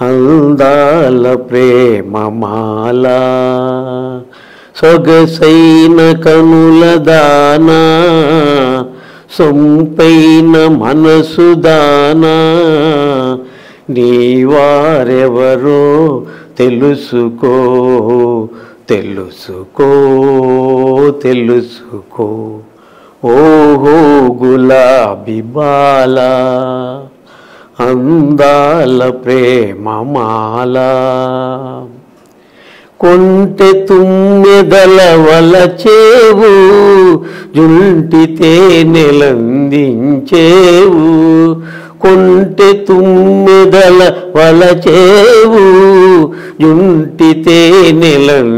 అందాల ప్రేమమాల, సొగసైన కనుల దానా, సొంపైన మనసు దానా నీవారెవరో తెలుసుకో తెలుసుకో తెలుసుకో ఓహో గులాబీ బాల అందాల ప్రేమమాల కొంటె తుమ్మెదల వలచేవు జుంటి తేనెలందించేవు కొంటె తుమ్మెదల వలచేవు జుంటి తేనెలందించేవు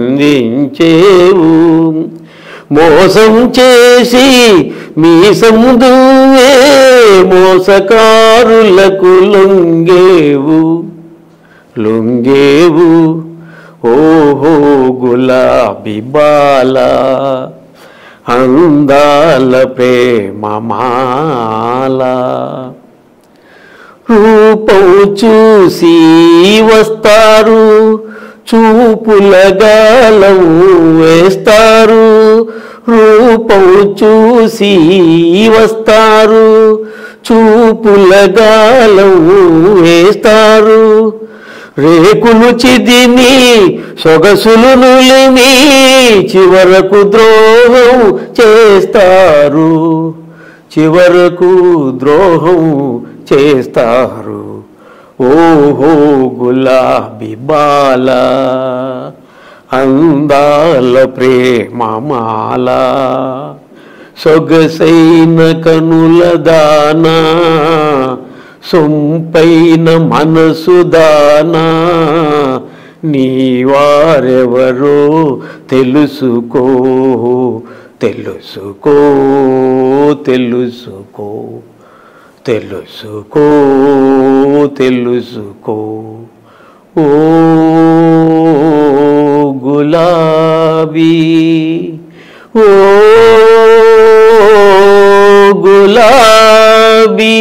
మోసం చేసి మీసం దువ్వే మోసకారులకు లొంగేవు లొంగేవు ఓహో గులాబీ బాల అందాల ప్రేమమాల రూపం చూసి వస్తారు చూపుల గాలం వేస్తారు రూపం చూసి వస్తారు చూపుల గాలం వేస్తారు రేకులు చిదిమి సొగసులు నులిమి చివరకు ద్రోహం చేస్తారు చివరకు ద్రోహం చేస్తారు ఓహో గులాబీ బాల అందాల ప్రేమమాల సొగసైన కనుల దానా సొంపైన మనసు దానా నీవారెవరో తెలుసుకో తెలుసుకో తెలుసుకో తెలుసుకో తెలుసుకో ఓ గులాబీ ఓ గులాబీ.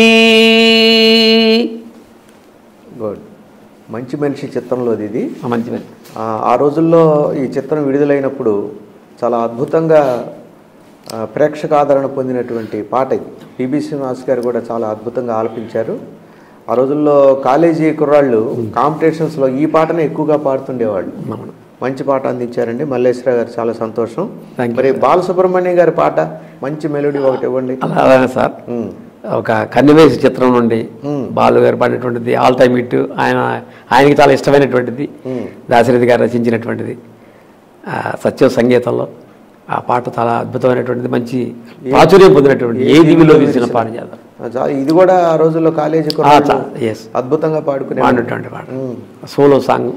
గుడ్. మంచి మనిషి చిత్రంలోది ఇది. మంచి మనిషి. ఆ రోజుల్లో ఈ చిత్రం విడుదలైనప్పుడు చాలా అద్భుతంగా ప్రేక్షక ఆదరణ పొందినటువంటి పాట ఇది. పిబి శ్రీనివాస్ గారు కూడా చాలా అద్భుతంగా ఆలపించారు. ఆ రోజుల్లో కాలేజీ కుర్రాళ్ళు కాంపిటీషన్స్లో ఈ పాటనే ఎక్కువగా పాడుతుండేవాళ్ళు. మంచి పాట అందించారండి మల్లేశ్వర గారు, చాలా సంతోషం. మరి బాలసుబ్రహ్మణ్యం గారి పాట మంచి మెలోడీ ఒకటి ఇవ్వండి. అలాగే సార్. ఒక కన్నివేసి చిత్రం నుండి బాలు గారు పాడినటువంటిది ఆల్ టైమ్ హిట్, ఆయనకి చాలా ఇష్టమైనటువంటిది, దాశరథి గారు రచించినటువంటిది, సత్యం సంగీతంలో ఆ పాట చాలా అద్భుతమైనటువంటిది, మంచి ప్రాచుర్యం పొందినటువంటి ఏ దివిలో వేసిన పాట చేద్దాం. ఇది కూడా ఆ రోజుల్లో కాలేజీ అద్భుతంగా పాడుకునేటువంటి పాట, సోలో సాంగ్.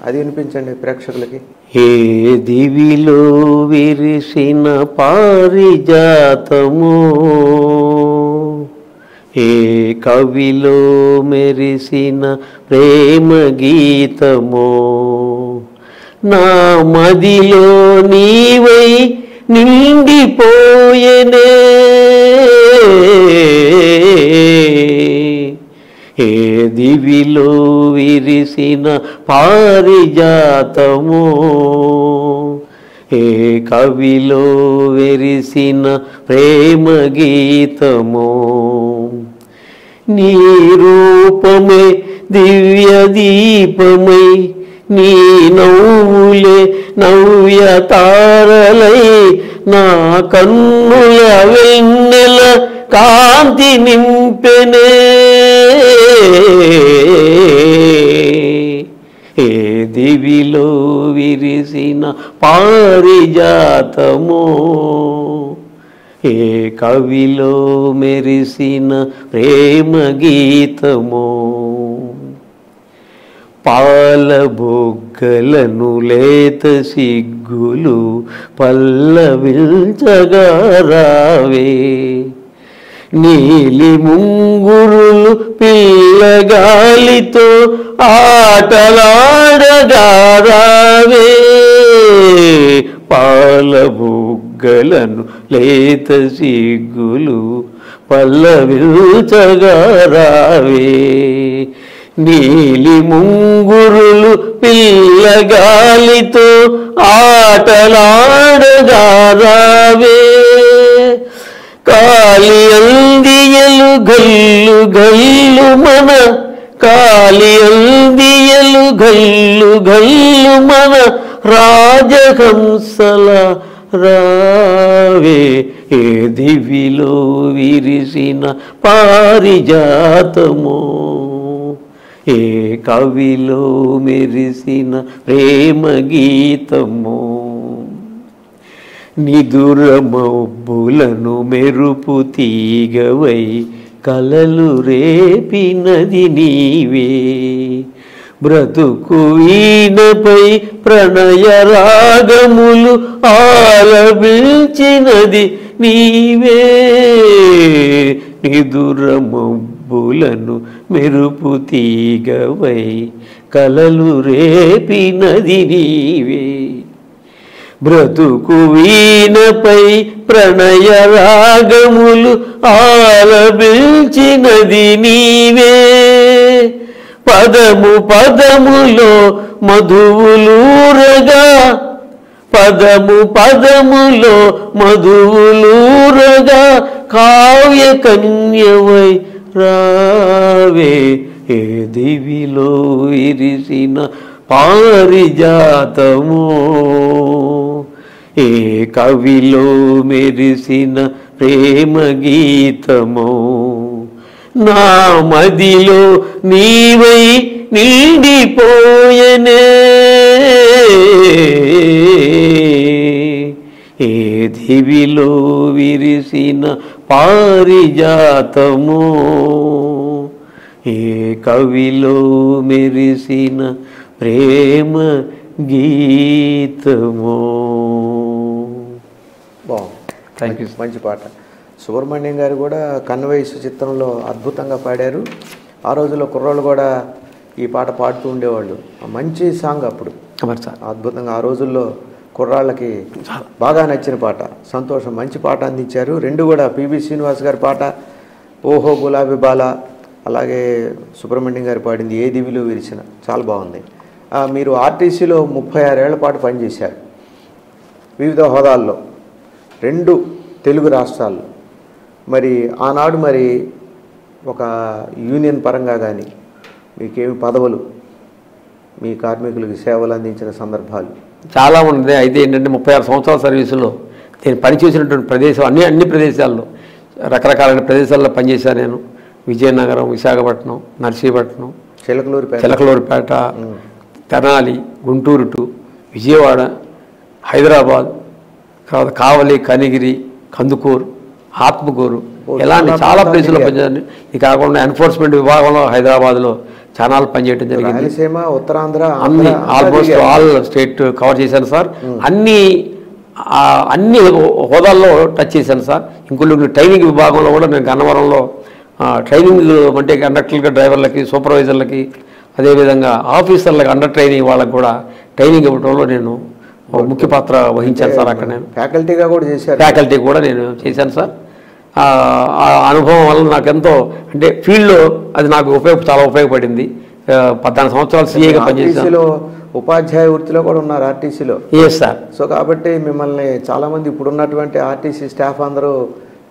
అది వినిపించండి ప్రేక్షకులకి. ఏ దివిలో విరిసిన పారిజాతము, ఏ కవిలో మెరిసిన ప్రేమ గీతము, నా మదిలో నీవై నిండిపోయెనే, ఏ దివిలో విరిసిన పారిజాతము, ఏ కవిలో వెరిసిన ప్రేమ గీతము, నీ రూపమే దివ్య దీపమై, నీ నవ్వులే నవ్య తారలై, నా కన్నుల వెన్నెల కాంతి నింపెనే, ఏ దివిలో విరిసిన పారిజాతము, ఏ కవిలో మెరిసిన ప్రేమ గీతము, పాల బొగ్గలను లేత సిగ్గులు పల్లవిల్చగా రావే, నీలి ముంగురులు పిల్లగాలితో ఆటలాడగా రావే, పాల బుగ్గలను లేత సిగ్గులు పల్లవిల్చగా రావే, నీలి ముంగురులు పిల్లగాలితో ఆటలాడగా రావే, కాలి అందియలు గల్లు గల్లు మన కాలి అందియలు గల్లు గల్లు మన రాజహంసల రావే ఏ దివిలో విరిసిన పారిజాతమో ఏ కవిలో మెరిసిన ప్రేమ గీతమో నిదుర మబ్బులను మెరుపు తీగవై కలలు రేపినది నీవే బ్రతుకు వీణపై ప్రణయ రాగములు ఆలపించినది నీవే నిదుర మబ్బులను మెరుపు తీగవై కలలు రేపినది నీవే బ్రతుకు వీణపై ప్రణయ రాగములు ఆలపించినది నీవే పదము పదములో మధువులూరగా పదము పదములో మధువులూరగా కావ్య కన్యవై రావే ఏ దివిలో విరిసిన పారిజాతమో ఏ కవిలో మెరిసిన ప్రేమ గీతమో నా మదిలో నీవై నిండిపోయనే ఏ దివిలో విరిసిన పారిజాతమో ఏ కవిలో మెరిసిన ప్రేమ గీతమో. బాగుంది, థ్యాంక్ యూ. మంచి పాట. సుబ్రహ్మణ్యం గారు కూడా కన్వయసు చిత్రంలో అద్భుతంగా పాడారు. ఆ రోజుల్లో కుర్రోళ్ళు కూడా ఈ పాట పాడుతూ ఉండేవాళ్ళు. మంచి సాంగ్ అప్పుడు, అద్భుతంగా ఆ రోజుల్లో కుర్రాళ్ళకి బాగా నచ్చిన పాట. సంతోషం, మంచి పాట అందించారు. రెండు కూడా పిబి శ్రీనివాస్ గారి పాట ఓహో గులాబీ బాల, అలాగే సుబ్రహ్మణ్యం గారు పాడింది ఏ దివిలో విరిచిన, చాలా బాగుంది. మీరు ఆర్టీసీలో 36 ఏళ్ల పాటు పనిచేశారు వివిధ హోదాల్లో, 2 తెలుగు రాష్ట్రాల్లో. మరి ఆనాడు మరి ఒక యూనియన్ పరంగా కానీ మీకేమి పదవులు, మీ కార్మికులకు సేవలు అందించిన సందర్భాలు? చాలా ఉంది. అయితే ఏంటంటే 36 సంవత్సరాల సర్వీసులో నేను పనిచేసినటువంటి ప్రదేశం అన్ని ప్రదేశాల్లో రకరకాలైన ప్రదేశాల్లో పనిచేశాను నేను. విజయనగరం, విశాఖపట్నం, నర్సీపట్నం, చిలకలూరిపేట, తెనాలి, గుంటూరు టు విజయవాడ, హైదరాబాద్, తర్వాత కావలి, కనిగిరి, కందుకూరు, ఆత్మకూరు, ఇలాంటి చాలా ప్లేసుల్లో పనిచేయాలి. ఇది కాకుండా ఎన్ఫోర్స్మెంట్ విభాగంలో హైదరాబాద్లో ఛానల్ పనిచేయడం జరిగింది. ఉత్తరాంధ్ర అన్ని ఆల్మోస్ట్ ఆల్ స్టేట్ కవర్ చేశాను సార్. అన్ని హోదాల్లో టచ్ చేశాను సార్. ఇంకొన్ని ట్రైనింగ్ విభాగంలో కూడా నేను గన్నవరంలో ట్రైనింగ్ అంటే కండక్టర్లకి, డ్రైవర్లకి, సూపర్వైజర్లకి, అదేవిధంగా ఆఫీసర్లకి అండర్ ట్రైనింగ్ వాళ్ళకి కూడా ట్రైనింగ్ ఇవ్వడంలో నేను ముఖ్య పాత్ర వహించాను సార్. అక్కడ నేను ఫ్యాకల్టీగా కూడా చేశాను, ఫ్యాకల్టీ కూడా నేను చేశాను సార్. ఆ అనుభవం వల్ల నాకు ఎంతో అంటే ఫీల్డ్లో అది నాకు చాలా ఉపయోగపడింది. 14 సంవత్సరాలు సీఏగా పనిచేశాను. ఉపాధ్యాయ వృత్తిలో కూడా ఉన్నారు ఆర్టీసీలో. Yes sir. సో కాబట్టి మిమ్మల్ని చాలామంది ఇప్పుడున్నటువంటి ఆర్టీసీ స్టాఫ్ అందరూ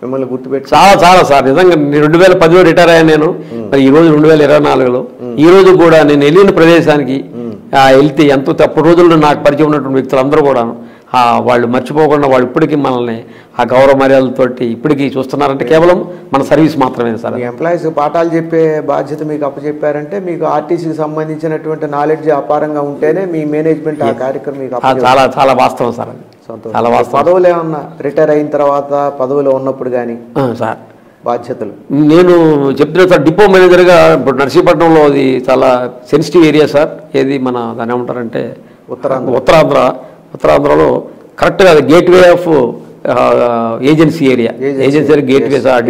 మిమ్మల్ని గుర్తుపెట్టి చాలా సార్. నిజంగా 2010లో రిటైర్ అయ్యాను నేను. మరి ఈ రోజు 2024లో ఈ రోజు కూడా నేను వెళ్ళిన ప్రదేశానికి వెళ్తే ఎంతో అప్పటి రోజుల్లో నాకు పరిచయం ఉన్నటువంటి వ్యక్తులందరూ కూడా వాళ్ళు మర్చిపోకుండా వాళ్ళు ఇప్పటికీ మనల్ని ఆ గౌరవ మర్యాదలతోటి ఇప్పటికీ చూస్తున్నారంటే కేవలం మన సర్వీస్ మాత్రమే సార్. ఎంప్లాయీస్ పాఠాలు చెప్పే బాధ్యత మీకు అప్పచెప్పారంటే మీకు ఆర్టీసీకి సంబంధించినటువంటి నాలెడ్జ్ అపారంగా ఉంటేనే మీ మేనేజ్మెంట్ ఆ కార్యక్రమం మీకు చాలా చాలా వాస్తవం సార్. అది చాలా వాస్తవం. పదవులు ఏమన్నా రిటైర్ అయిన తర్వాత పదవిలో ఉన్నప్పుడు కానీ సార్ బాధ్యతలు? నేను చెప్తున్నా సార్, డిపో మేనేజర్గా ఇప్పుడు నర్సీపట్నంలో అది చాలా సెన్సిటివ్ ఏరియా సార్. ఏది మన దాన్ని ఏమంటారంటే ఉత్తరాంధ్రలో కరెక్ట్గా gateway of agency area, agency gateway sir.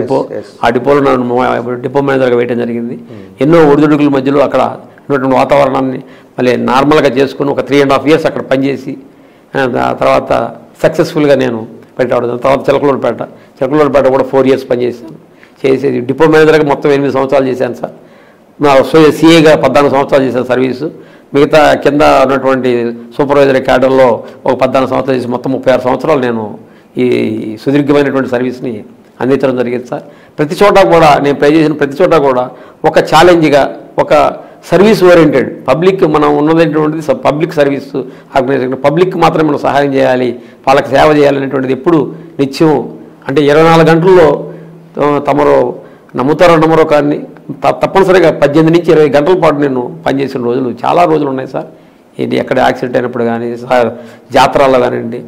ఆ డిపోలో నన్ను డిపో మేనేజర్గా వేయడం జరిగింది. ఎన్నో ఒడిదుడుకుల మధ్యలో అక్కడ ఉన్నటువంటి వాతావరణాన్ని మళ్ళీ నార్మల్గా చేసుకుని ఒక 3.5 years అక్కడ పనిచేసి తర్వాత సక్సెస్ఫుల్గా నేను పెట్టాడు. తర్వాత చిలకలూరిపేట కూడా 4 years పనిచేశాను. చేసేది డిపో మేనేజర్గా మొత్తం 8 సంవత్సరాలు చేశాను సార్. నా సీఏగా 14 సంవత్సరాలు చేశాను సర్వీసు. మిగతా కింద ఉన్నటువంటి సూపర్వైజర్ క్యాడర్లో ఒక 14 సంవత్సరాలు చేసి మొత్తం 36 సంవత్సరాలు నేను ఈ సుదీర్ఘమైనటువంటి సర్వీస్ని అందించడం జరిగింది సార్. ప్రతి చోట కూడా నేను ప్లే చేసిన ప్రతి చోట కూడా ఒక ఛాలెంజ్గా, ఒక సర్వీస్ ఓరియంటెడ్, పబ్లిక్ మనం ఉన్నటువంటిది పబ్లిక్ సర్వీస్ ఆర్గనైజేషన్, పబ్లిక్ మాత్రమే మనం సహాయం చేయాలి, వాళ్ళకి సేవ చేయాలనేటువంటిది ఎప్పుడు నిత్యం, అంటే 24 గంటల్లో తమరు నమ్ముతారో నమ్మరో కానీ తప్పనిసరిగా 18 నుంచి 20 గంటల పాటు నేను పనిచేసిన రోజులు చాలా రోజులు ఉన్నాయి సార్. ఇది ఎక్కడ యాక్సిడెంట్ అయినప్పుడు కానీ జాతరల్లో కానివ్వండి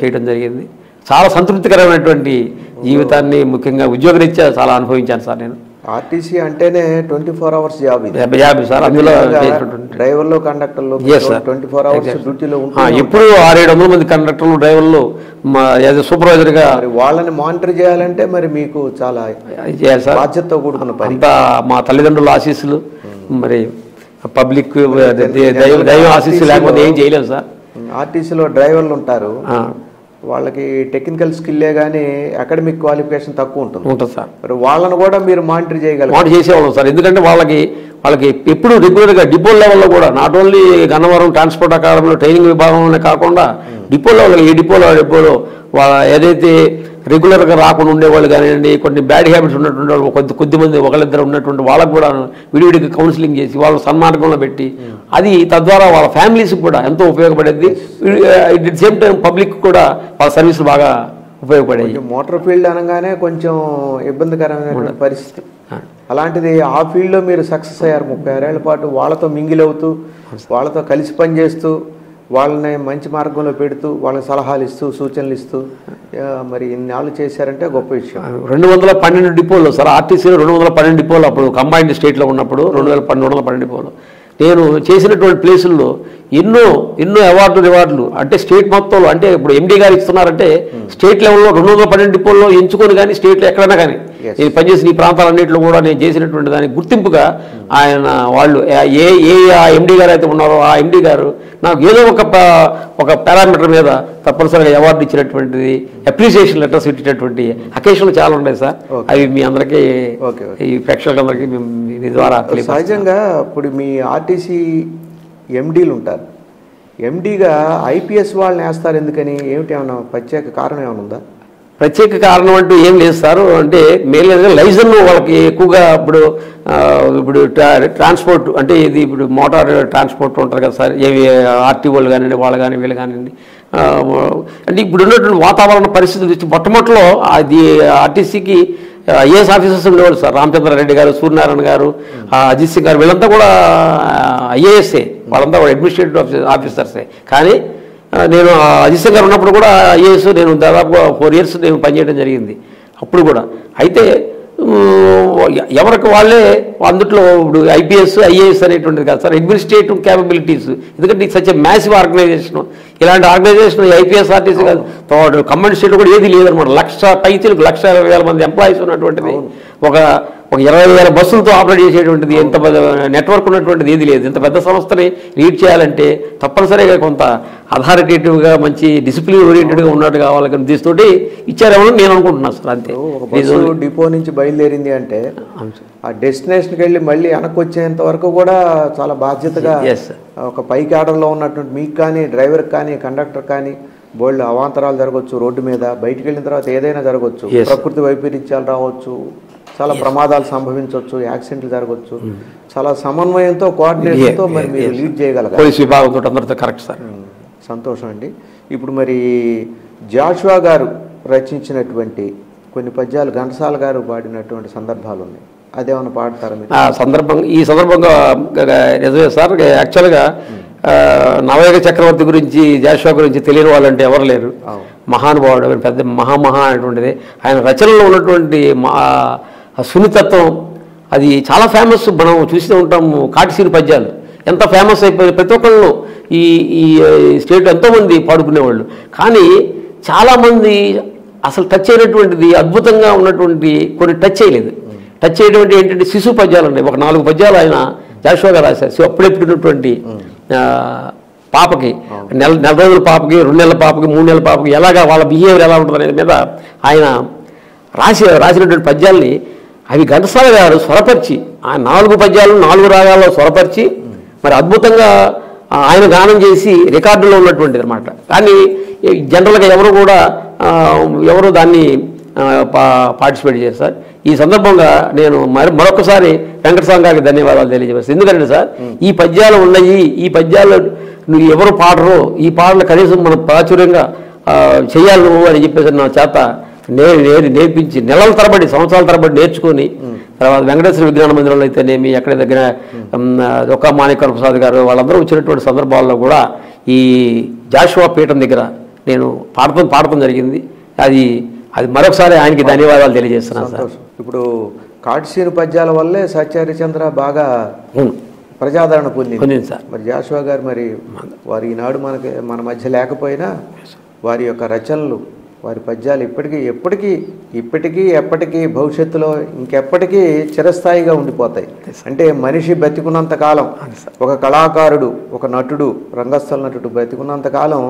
చేయడం జరిగింది. చాలా సంతృప్తికరమైనటువంటి జీవితాన్ని ముఖ్యంగా ఉద్యోగరీత్యా చాలా అనుభవించాను సార్. నేను ఆర్టీసీ అంటేనే 24 అవర్స్ జాబ్ జాబ్ సార్. అందులో డ్రైవర్లు కండక్టర్లు 24 అవర్స్ డ్యూటీలో ఉంటారు. ఎప్పుడు 600-700 మంది కండక్టర్లు డ్రైవర్లు సూపర్వైజర్గా వాళ్ళని మానిటర్ చేయాలంటే మరి మీకు చాలా చేయాలి సార్. బాధ్యతతో కూడుకున్న పని. అంతా మా తల్లిదండ్రుల ఆశీస్సులు, మరి పబ్లిక్ దైవ ఆశీస్సులు లేకపోతే ఏం చేయలేము సార్. ఆర్టీసీలో డ్రైవర్లు ఉంటారు, వాళ్ళకి టెక్నికల్ స్కిల్లే కానీ అకాడమిక్ క్వాలిఫికేషన్ తక్కువ ఉంటుంది సార్. మరి వాళ్ళని కూడా మీరు మానిటర్ చేయగలరు? మానిటర్ చేసేవాళ్ళం సార్. ఎందుకంటే వాళ్ళకి ఎప్పుడు రెగ్యులర్గా డిపో లెవెల్లో కూడా, నాట్ ఓన్లీ గన్నవరం ట్రాన్స్పోర్ట్ అకాడమీలో ట్రైనింగ్ విభాగంలోనే కాకుండా డిపో లెవెల్లో, ఏ డిపోలో ఏదైతే రెగ్యులర్గా రాకుండా ఉండేవాళ్ళు కానివ్వండి, కొన్ని బ్యాడ్ హ్యాబిట్స్ ఉన్నటువంటి వాళ్ళు కొద్దిమంది ఒకళ్ళిద్దరు ఉన్నటువంటి వాళ్ళకు కూడా విడివిడిగా కౌన్సిలింగ్ చేసి వాళ్ళ సన్మార్గంలో పెట్టి, అది తద్వారా వాళ్ళ ఫ్యామిలీస్కి కూడా ఎంతో ఉపయోగపడేది. It the same time public కూడా వాళ్ళ సర్వీసులు బాగా ఉపయోగపడేవి. మోటార్ ఫీల్డ్ అనగానే కొంచెం ఇబ్బందికరమైన పరిస్థితి. అలాంటిది ఆ ఫీల్డ్లో మీరు సక్సెస్ అయ్యారు. 36 ఏళ్ల పాటు వాళ్ళతో మింగిల్ అవుతూ, వాళ్ళతో కలిసి పనిచేస్తూ, వాళ్ళని మంచి మార్గంలో పెడుతూ, వాళ్ళకి సలహాలు ఇస్తూ, సూచనలు ఇస్తూ మరి ఇన్నాళ్ళు చేశారంటే గొప్ప విషయం. 212 డిపోలు సార్. ఆర్టీసీలో 212 డిపోలు అప్పుడు కంబైన్డ్ స్టేట్లో ఉన్నప్పుడు 212 డిపోలు నేను చేసినటువంటి ప్లేసుల్లో ఎన్నో అవార్డులు అంటే స్టేట్ మొత్తంలో, అంటే ఇప్పుడు ఎండీ గారు ఇస్తున్నారంటే స్టేట్ లెవెల్లో 212 డిపోల్లో ఎంచుకొని కానీ స్టేట్లో ఎక్కడైనా కానీ నేను పనిచేసిన ఈ ప్రాంతాలన్నింటిలో కూడా నేను చేసినటువంటి దానికి గుర్తింపుగా ఆయన వాళ్ళు ఎండీ గారు అయితే ఉన్నారో ఆ ఎండీ గారు నాకు ఏదో ఒక పారామీటర్ మీద తప్పనిసరిగా అవార్డు ఇచ్చినటువంటిది, అప్రిసియేషన్ లెటర్స్ ఇచ్చినటువంటి అకేషన్లు చాలా ఉన్నాయి సార్. అవి మీ అందరికీ, ఈ ప్రేక్షకులందరికీ మీ ద్వారా సహజంగా ఇప్పుడు మీ ఆర్టీసీ ఎండీలు ఉంటారు, ఎండీగా ఐపీఎస్ వాళ్ళని వేస్తారు ఎందుకని? ఏమిటి, ఏమన్నా ప్రత్యేక కారణం ఏమైనా ఉందా? ప్రత్యేక కారణం అంటూ ఏం లేదు సార్. అంటే మెయిన్గా లైజన్ వాళ్ళకి ఎక్కువగా ఇప్పుడు ట్రాన్స్పోర్ట్ అంటే ఇది ఇప్పుడు మోటార్ ట్రాన్స్పోర్ట్ ఉంటారు కదా సార్, ఏవి ఆర్టీఓలు కానివ్వండి, వాళ్ళు కానీ వీళ్ళు కానివ్వండి. అంటే ఇప్పుడు ఉన్నటువంటి వాతావరణ పరిస్థితులు చూసి మొట్టమొదటిలో అది ఆర్టీసీకి ఐఏఎస్ ఆఫీసర్స్ ఉండేవాళ్ళు సార్. రామచంద్రారెడ్డి గారు, సూర్యనారాయణ గారు, అజిత్ సింగ్ గారు, వీళ్ళంతా కూడా ఐఏఎస్ఏ, వాళ్ళంతా కూడా అడ్మినిస్ట్రేటివ్ ఆఫీసర్సే. కానీ నేను అజిత్ సింగ్ గారు ఉన్నప్పుడు కూడా ఐఏఎస్ నేను దాదాపు 4 years నేను పనిచేయడం జరిగింది అప్పుడు కూడా. అయితే ఎవరికి వాళ్ళే అందుట్లో ఇప్పుడు ఐపీఎస్ ఐఏఎస్ అనేటువంటిది కాదు సార్, అడ్మినిస్ట్రేటివ్ క్యాపబిలిటీస్. ఎందుకంటే ఇది సచ్ మెసివ్ ఆర్గనైజేషన్. ఇలాంటి ఆర్గనైజేషన్ ఐపీఎస్ ఆర్టీసీ కాదు, కమాండ్ స్టేట్ కూడా ఏది లేదనమాట. 1,20,000 మంది ఎంప్లాయీస్ ఉన్నటువంటిది, ఒక 20,000 బస్సులతో ఆపరేట్ చేసేటువంటిది, ఎంత నెట్వర్క్ ఉన్నటువంటిది ఏది లేదు. ఇంత పెద్ద సంస్థని లీడ్ చేయాలంటే తప్పనిసరిగా కొంత అథారిటేటివ్గా మంచి డిసిప్లిన్ ఓరియంటెడ్గా ఉన్నట్టు కావాలి. దీంతోటి ఇచ్చారేమో నేను అనుకుంటున్నాను సార్. అంతే. డిపో నుంచి బయలుదేరింది అంటే ఆ డెస్టినేషన్కి వెళ్ళి మళ్ళీ వెనక్కి వచ్చేంత వరకు కూడా చాలా బాధ్యతగా ఒక పైకి ఆర్డర్లో ఉన్నటువంటి మీకు కానీ, డ్రైవర్కి కానీ, కండక్టర్ కానీ బోల్డ్ అవాంతరాలు జరగవచ్చు రోడ్డు మీద. బయటికి వెళ్ళిన తర్వాత ఏదైనా జరగవచ్చు, ప్రకృతి వైపరీత్యాలు రావచ్చు, చాలా ప్రమాదాలు సంభవించవచ్చు, యాక్సిడెంట్లు జరగవచ్చు. చాలా సమన్వయంతో, కోఆర్డినేషన్తో మరి మీరు లీడ్ చేయగలగాలి. పోలీస్ విభాగంతో అందరితో. Correct sir. సంతోషం అండి. ఇప్పుడు మరి జాషువా గారు రచించినటువంటి కొన్ని పద్యాలు ఘంటసాల గారు పాడినటువంటి సందర్భాలు ఉన్నాయి, అదేమన్నా పాడతారా మీరు? ఈ సందర్భంగా నిజమే సార్. యాక్చువల్గా నవయుగ చక్రవర్తి గురించి, జాషువా గురించి తెలియని వాళ్ళంటే ఎవరు లేరు. మహానుభావుడు, పెద్ద మహా అనేటువంటిది. ఆయన రచనలో ఉన్నటువంటి సున్నితత్వం అది చాలా ఫేమస్. మనం చూస్తూ ఉంటాము. కాటిసీని పద్యాలు ఎంత ఫేమస్ అయిపోయింది. ప్రతి ఒక్కళ్ళు ఈ స్టేట్ ఎంతోమంది పాడుకునేవాళ్ళు. కానీ చాలామంది అసలు టచ్ అయినటువంటిది, అద్భుతంగా ఉన్నటువంటి కొన్ని టచ్ చేయలేదు. టచ్ చేయటువంటి ఏంటంటే శిశు పద్యాలు ఉన్నాయి. ఒక 4 పద్యాలు ఆయన జాషువా గారు రాశారు. అప్పుడెప్పుడున్నటువంటి పాపకి, నెల రోజుల పాపకి, 2 నెలల పాపకి, 3 నెలల పాపకి ఎలాగా వాళ్ళ బిహేవియర్ ఎలా ఉంటుంది అనేది మీద ఆయన రాసినటువంటి పద్యాల్ని అవి ఘంటసాల గారు స్వరపరిచి, ఆ 4 పద్యాలను 4 రాగాల్లో స్వరపరిచి మరి అద్భుతంగా ఆయన గానం చేసి రికార్డులో ఉన్నటువంటిది అనమాట. కానీ జనరల్గా ఎవరు దాన్ని పార్టిసిపేట్ చేశారు సార్. ఈ సందర్భంగా నేను మరొకసారి వెంకటస్వామి గారికి ధన్యవాదాలు తెలియజేస్తాను. ఎందుకంటే సార్ ఈ పద్యాలు ఉన్నాయి, ఈ పద్యాలు నువ్వు ఎవరు పాడరో ఈ పాటలు కనీసం మనం ప్రాచుర్యంగా చేయాలి నువ్వు అని చెప్పేసి నా చేత నేర్పించి నెలల తరబడి సంవత్సరాల తరబడి నేర్చుకొని తర్వాత వెంకటేశ్వర విజ్ఞాన మందిరంలో అయితేనేమి ఎక్కడ దగ్గర దొక్కా మాణిక్య ప్రసాద్ గారు వాళ్ళందరూ వచ్చినటువంటి సందర్భాల్లో కూడా ఈ జాషువా పీఠం దగ్గర నేను పాడటం జరిగింది. అది మరొకసారి ఆయనకి ధన్యవాదాలు తెలియజేస్తున్నాను సార్. ఇప్పుడు కాట్సీను పద్యాల వల్లే సత్యహరిచంద్ర బాగా ప్రజాదరణ పొందింది సార్. మరి జాషువా గారు మరి వారు ఈనాడు మన మధ్య లేకపోయినా వారి యొక్క రచనలు వారి పద్యాలు ఎప్పటికీ భవిష్యత్తులో ఇంకెప్పటికీ చిరస్థాయిగా ఉండిపోతాయి. అంటే మనిషి బతికున్నంత కాలం, ఒక కళాకారుడు, ఒక నటుడు, రంగస్థల నటుడు బతికున్నంత కాలం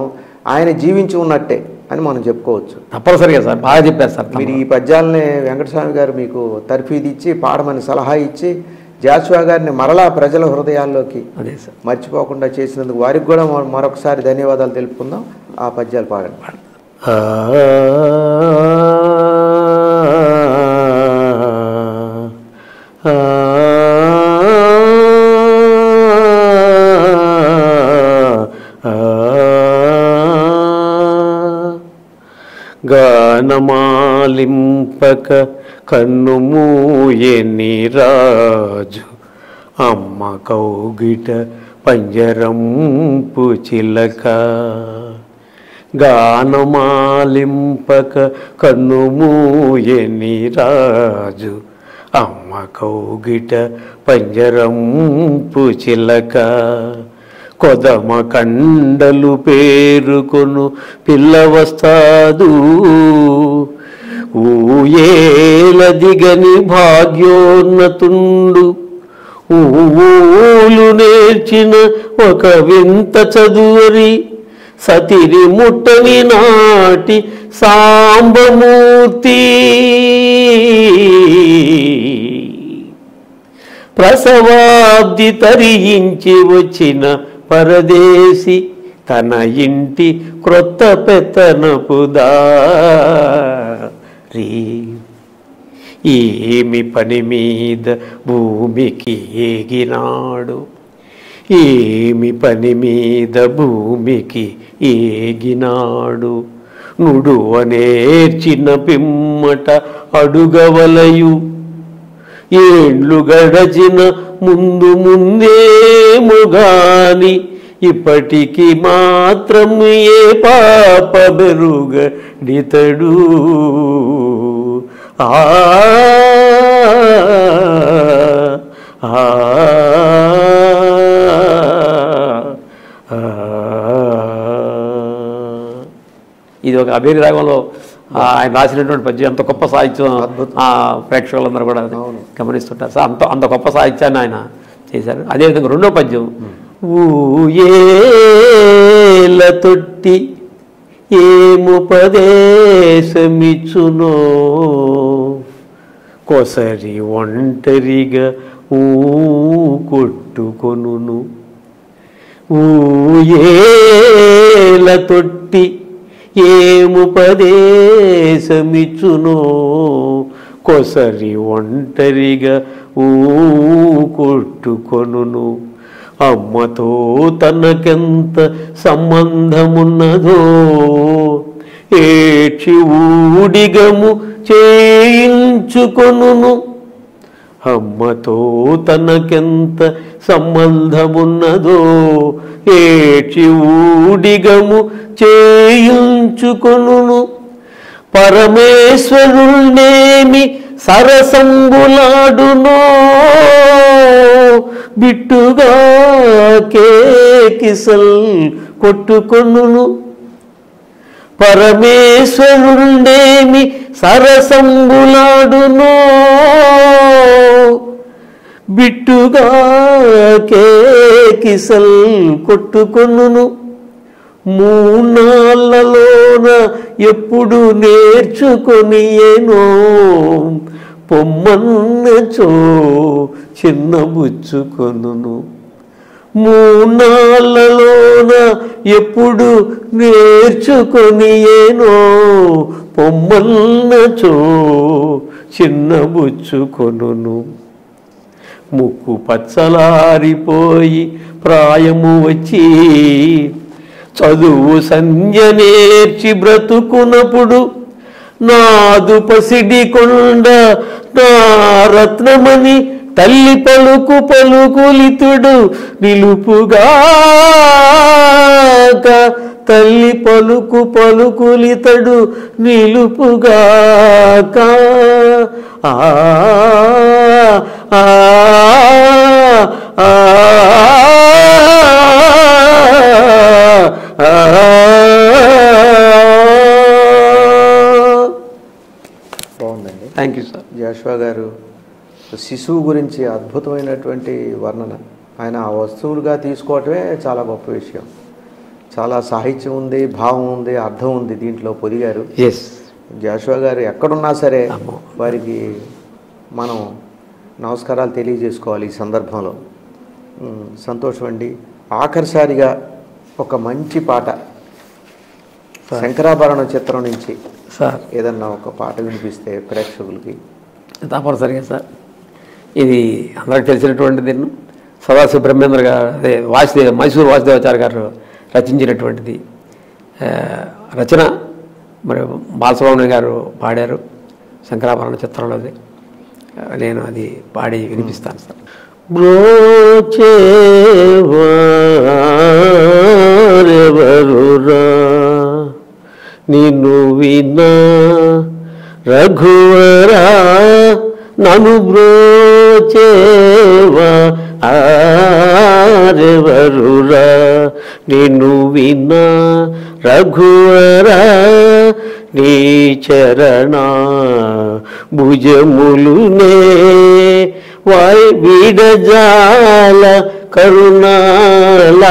ఆయన జీవించి ఉన్నట్టే అని మనం చెప్పుకోవచ్చు. తప్పనిసరిగా సార్, బాగా చెప్పారు సార్. మీరు ఈ పద్యాలని వెంకటస్వామి గారు మీకు తర్ఫీదు ఇచ్చి పాడమని సలహా ఇచ్చి జాషువా గారిని మరలా ప్రజల హృదయాల్లోకి మర్చిపోకుండా చేసినందుకు వారికి కూడా మరొకసారి ధన్యవాదాలు తెలుపుకుందాం. ఆ పద్యాలు పాడండి. గానమాలింపక కన్ను మూయని రాజు అమ్మ కౌగిట పంజరంపు చిలక. గానమాలింపక కన్ను మూయని రాజు అమ్మ కౌగిట పంజరంపు చిలక. కొదమ కండలు పేరుకొను పిల్లవస్తాదు ఊయేల దిగని భాగ్యోన్నతుండు. ఊలు నేర్చిన ఒక వింత చదువరి సతిరి ముట్టని నాటి సాంబమూర్తి. ప్రసవాబ్ది తరించి వచ్చిన పరదేశి తన ఇంటి క్రొత్త పెత్తనపు దారి. ఏమి పని మీద భూమికి ఏగినాడు, ఏమి పని మీద భూమికి ఏగినాడు. నుడువ నేర్చిన పిమ్మట అడుగవలయు ఏండ్లు గడచిన ముందేముగాని ఇప్పటికి మాత్రం ఏ పాప బెరుగడితడు. ఇది ఒక అభేరి రాగంలో ఆయన రాసినటువంటి పద్యం. అంత గొప్ప సాహిత్యం ప్రేక్షకులందరూ కూడా గమనిస్తుంటారు సార్. అంత గొప్ప సాహిత్యాన్ని ఆయన చేశారు. అదేవిధంగా రెండో పద్యం, ఊయేల తొట్టి ఏముపదేశమిచ్చునో కొసరి ఒంటరిగా కొట్టుకొనును. ఊయేల తొట్టి ఏముపదేశమిచ్చునో కొసరి ఒంటరిగా కొట్టుకొనును. అమ్మతో తనకెంత సంబంధమున్నదో ఏడ్చి ఊడిగము చేయించుకొనును. అమ్మతో తనకెంత సంబంధమున్నదో ఏడ్చి ఊడిగము చేయించుకొనును. పరమేశ్వరుణ్ణేమి సరసంబులాడునో బిట్టుగా కేకిసల్ కొట్టుకొనును. పరమేశ్వరుండేమి సరసంబులాడునో బిట్టుగా కేకిసల్ కొట్టుకొనును. మూనాళ్ళలోన ఎప్పుడు నేర్చుకొనియేనో పొమ్మన్నచో చిన్నబుచ్చుకొనును. మూనాళ్ళలోన ఎప్పుడు నేర్చుకొని ఏనో పొమ్మన్నచో చిన్నబుచ్చుకొనును. ముక్కు పచ్చలారిపోయి ప్రాయము వచ్చి చదువు సంధ్య నేర్చి బ్రతుకునప్పుడు నాదు పసిడి కొండ నా రత్నమని తల్లి పలుకు పలుకులితుడు నిలుపుగాక, తల్లి పలుకు పలుకులితడు నిలుపుగాక. ఆ ఆ బాగుందండి. Thank you sir. జాషువా గారు శిశువు గురించి అద్భుతమైనటువంటి వర్ణన. ఆయన ఆ వస్తువులుగా తీసుకోవటమే చాలా గొప్ప విషయం. చాలా సాహిత్యం ఉంది, భావం ఉంది, అర్థం ఉంది దీంట్లో పొదిగారు. ఎస్, జాషువా గారు ఎక్కడున్నా సరే వారికి మనం నమస్కారాలు తెలియజేసుకోవాలి ఈ సందర్భంలో. సంతోషం అండి. ఆఖరిసారిగా ఒక మంచి పాట శంకరాభరణం చిత్రం నుంచి సార్ ఏదన్నా ఒక పాట వినిపిస్తే ప్రేక్షకులకి. తప్పనిసరిగా సార్. ఇది అందరికి తెలిసినటువంటిది. సదాశివ బ్రహ్మేంద్ర గారు, అదే మైసూరు వాసుదేవాచార్య గారు రచించినటువంటిది రచన. మరి బాలసుబ్రహ్మణ్యం గారు పాడారు శంకరాభరణ చిత్రంలోది. నేను అది పాడి వినిపిస్తాను సార్. బ్రోచేవారెవరురా నిన్ను వినా రఘువరా, నన్ను బ్రోచేవా ఆరెవరురా నిన్ను వినా రఘువరా, నీ చరణ భుజములునే వాయ్ విడజాల కరుణాల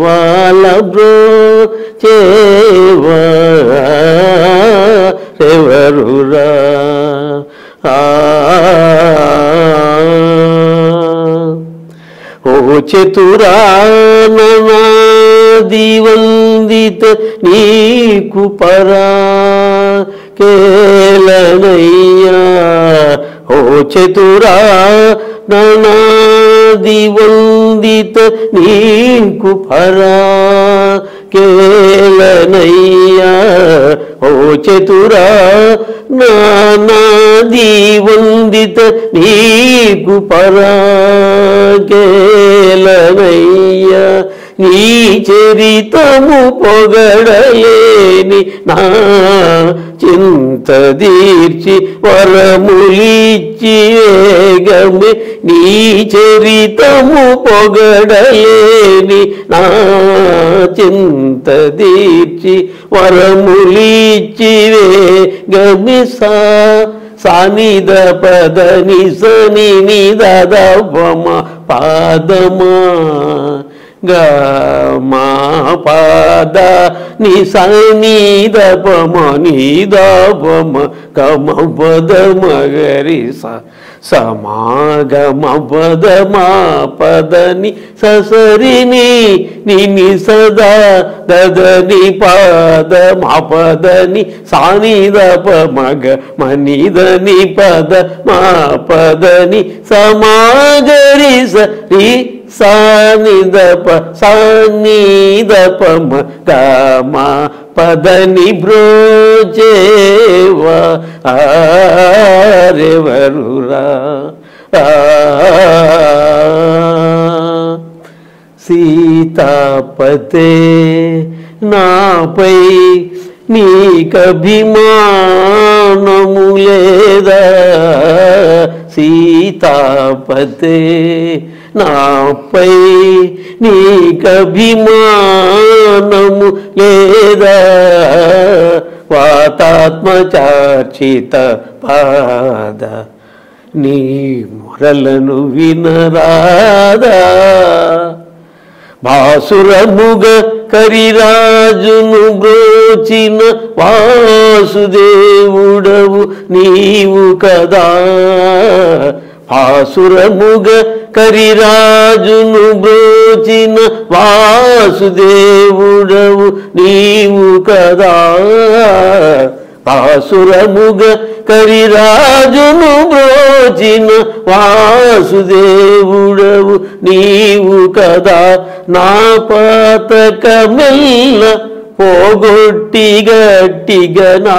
వాల బ్రోచేవారెవరురా. ఓ చతురాననాదివందిత నీకు పరా కేలనయ్యా, ఓ చతురా ననాదివందిత నీకు పరా కేలనయ్యా, ఓ చతురా నానాదివందిత నీకు పరా కేలనయ్యా. నీ చరితము పొగడలేని నా చింత దీర్చి వరములిచ్చి వేగమే, నీ చరితము పొగడలేని నా చింత దీర్చి వరములిచ్చి వేగమే. సానిద పదని సని నిద పమ పాదమా గమా పాద ని సనిద పమ నిద పమ గమ పద మగరి సమాగమ పద మా పదని ససరిని నిని సదా దదని పాద మా పదని సానిద పమగ మనిదని పద మా పదని సమాగరి సరి సానిద పమ గమ పదని బ్రోచేవా ఆరెవరురా. సీతాపతే నాపై నీకభిమానము లేదా, సీతాపతే నాపై నీకభిమానము లేదా, వాతాత్మచార్చిత పాద నీ మొరలను వినరాదా. భాసురముగ కరిరాజును బ్రోచిన వాసుదేవుడవు నీవు కదా, భాసురముగ కరిరాజును బ్రోచిన వాసుదేవుడవు నీవు కదా. పాసురముగ కరిరాజును బ్రోచిన వాసుదేవుడవు నీవు కదా. నా పాతకమెల్ల పోగొట్టి గట్టిగనా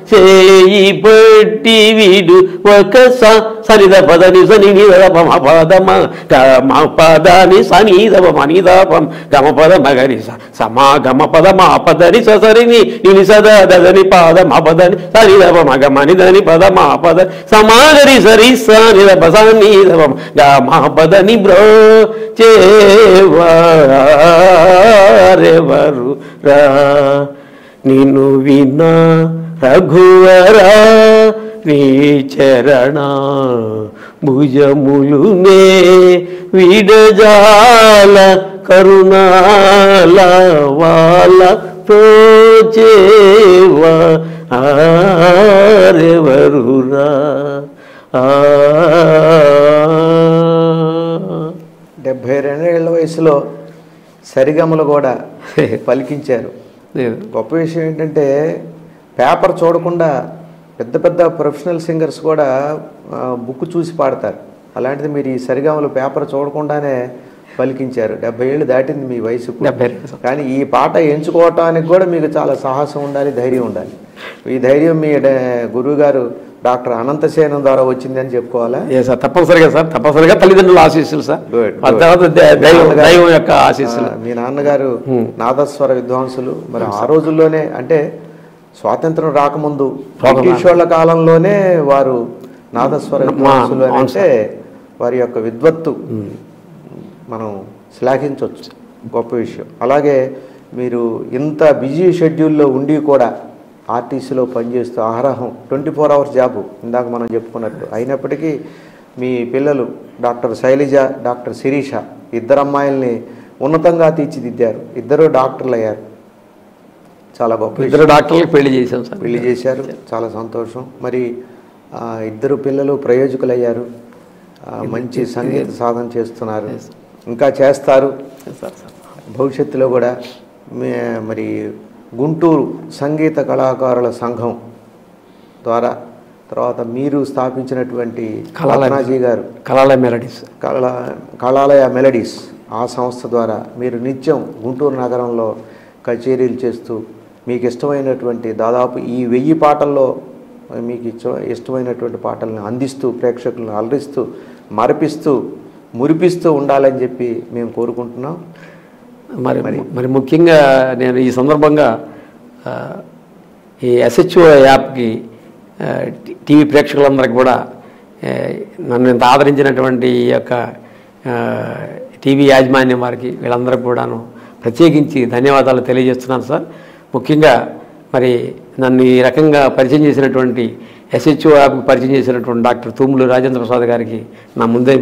చేయి పట్టి విడు ఒక సరిద పదని సని నిదపమ పదమ గమ పదని సనిదపమ నిదపం గమ పద మగరి సమా గమ పద మా పదని సరిని నిని సద దదని పాద మా పదని సరిదపమ గమని దని పద మా పద సమాగరి సరి సనిదప సనిదపం గమ పదని బ్రో చేవారెవరు రా నిన్ను వినా రఘువరా నీ చరణ భుజములునే విడజాల కరుణాల వాళ్ళ తోచేవా ఆరెవరురా. 72 ఏళ్ల వయసులో సరిగమలు కూడా పలికించారు. గొప్ప విషయం ఏంటంటే పేపర్ చూడకుండా పెద్ద పెద్ద ప్రొఫెషనల్ సింగర్స్ కూడా బుక్ చూసి పాడతారు. అలాంటిది మీరు ఈ సరిగమలు పేపర్ చూడకుండానే పలికించారు. 70 ఏళ్ళు దాటింది మీ వయసు, కానీ ఈ పాట ఎంచుకోవటానికి కూడా మీకు చాలా సాహసం ఉండాలి, ధైర్యం ఉండాలి. ఈ ధైర్యం మీ గురువు గారు డాక్టర్ అనంతసేనం ద్వారా వచ్చిందని చెప్పుకోవాలా? సార్ తప్పనిసరిగా సార్, తప్పనిసరిగా తల్లిదండ్రుల ఆశీస్సులు సార్, తర్వాత దైవం యొక్క ఆశీస్సులు. మీ నాన్నగారు నాదస్వర విద్వాంసులు. మరి ఆ రోజుల్లోనే అంటే స్వాతంత్రం రాకముందు బ్రిటిష్ వాళ్ళ కాలంలోనే వారు నాదస్వర విద్వాంసులు అంటే వారి యొక్క విద్వత్తు మనం శ్లాఘించవచ్చు. గొప్ప విషయం. అలాగే మీరు ఇంత బిజీ షెడ్యూల్లో ఉండి కూడా ఆర్టీసీలో పనిచేస్తూ ఆహారం 24 అవర్స్ జాబు ఇందాక మనం చెప్పుకున్నట్టు అయినప్పటికీ మీ పిల్లలు డాక్టర్ శైలజ, డాక్టర్ శిరీష ఇద్దరు అమ్మాయిల్ని ఉన్నతంగా తీర్చిదిద్దారు. ఇద్దరు డాక్టర్లు అయ్యారు. చాలా గొప్ప. ఇద్దరు డాక్టర్లకు పెళ్లి చేశాం సార్. పెళ్లి చేశారు, చాలా సంతోషం. మరి ఇద్దరు పిల్లలు ప్రయోజకులయ్యారు, మంచి సంగీత సాధన చేస్తున్నారు, ఇంకా చేస్తారు భవిష్యత్తులో కూడా. మరి గుంటూరు సంగీత కళాకారుల సంఘం ద్వారా తర్వాత మీరు స్థాపించినటువంటి కళానాజీ గారు కళాలయ మెలడీస్ ఆ సంస్థ ద్వారా మీరు నిత్యం గుంటూరు నగరంలో కచేరీలు చేస్తూ మీకు ఇష్టమైనటువంటి దాదాపు ఈ 1000 పాటల్లో మీకు ఇష్టమైనటువంటి పాటలను అందిస్తూ ప్రేక్షకులను అలరిస్తూ మరిపిస్తూ మురిపిస్తూ ఉండాలని చెప్పి మేము కోరుకుంటున్నాం. మరి ముఖ్యంగా నేను ఈ సందర్భంగా ఈ SHO యాప్కి టీవీ ప్రేక్షకులందరికీ కూడా నన్ను ఇంత ఆదరించినటువంటి ఈ యొక్క టీవీ యాజమాన్యం వారికి వీళ్ళందరికీ కూడాను ప్రత్యేకించి ధన్యవాదాలు తెలియజేస్తున్నాను సార్. ముఖ్యంగా మరి నన్ను ఈ రకంగా పరిచయం చేసినటువంటి SHO యాప్కి పరిచయం చేసినటువంటి డాక్టర్ తూములు రాజేంద్ర ప్రసాద్ గారికి నా ముందే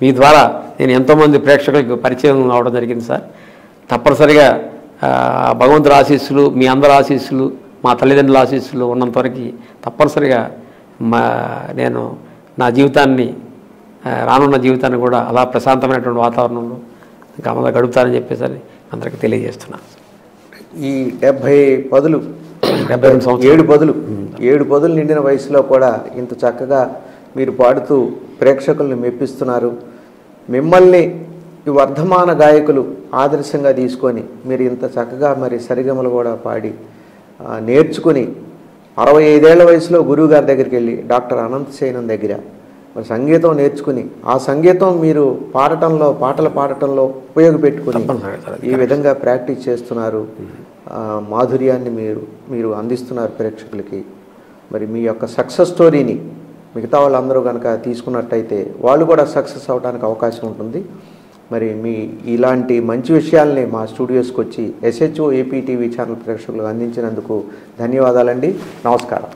మీ ద్వారా నేను ఎంతోమంది ప్రేక్షకులకు పరిచయం అవడం జరిగింది సార్. తప్పనిసరిగా భగవంతుడి ఆశీస్సులు, మీ అందరి ఆశీస్సులు, మా తల్లిదండ్రుల ఆశీస్సులు ఉన్నంతవరకు తప్పనిసరిగా నేను నా జీవితాన్ని రానున్న జీవితాన్ని కూడా అలా ప్రశాంతమైనటువంటి వాతావరణంలో ఇంకా అమలు గడుపుతానని చెప్పేసి అందరికీ తెలియజేస్తున్నాను. ఈ 7 పదులు నిండిన వయసులో కూడా ఇంత చక్కగా మీరు పాడుతూ ప్రేక్షకుల్ని మెప్పిస్తున్నారు. మిమ్మల్ని ఈ వర్ధమాన గాయకులు ఆదర్శంగా తీసుకొని మీరు ఇంత చక్కగా మరి సరిగమలు కూడా పాడి నేర్చుకుని 65 ఏళ్ల వయసులో గురువు గారి దగ్గరికి వెళ్ళి డాక్టర్ అనంతసేనం దగ్గర మరి సంగీతం నేర్చుకుని ఆ సంగీతం మీరు పాటలు పాడటంలో ఉపయోగపెట్టుకుని ఈ విధంగా ప్రాక్టీస్ చేస్తున్నారు. మాధుర్యాన్ని మీరు అందిస్తున్నారు ప్రేక్షకులకి. మరి మీ యొక్క సక్సెస్ స్టోరీని మిగతా వాళ్ళందరూ కనుక తీసుకున్నట్టయితే వాళ్ళు కూడా సక్సెస్ అవడానికి అవకాశం ఉంటుంది. మరి మీ ఇలాంటి మంచి విషయాల్ని మా స్టూడియోస్కి వచ్చి SHO AP టీవీ ఛానల్ ప్రేక్షకులకు అందించినందుకు ధన్యవాదాలండి. నమస్కారం.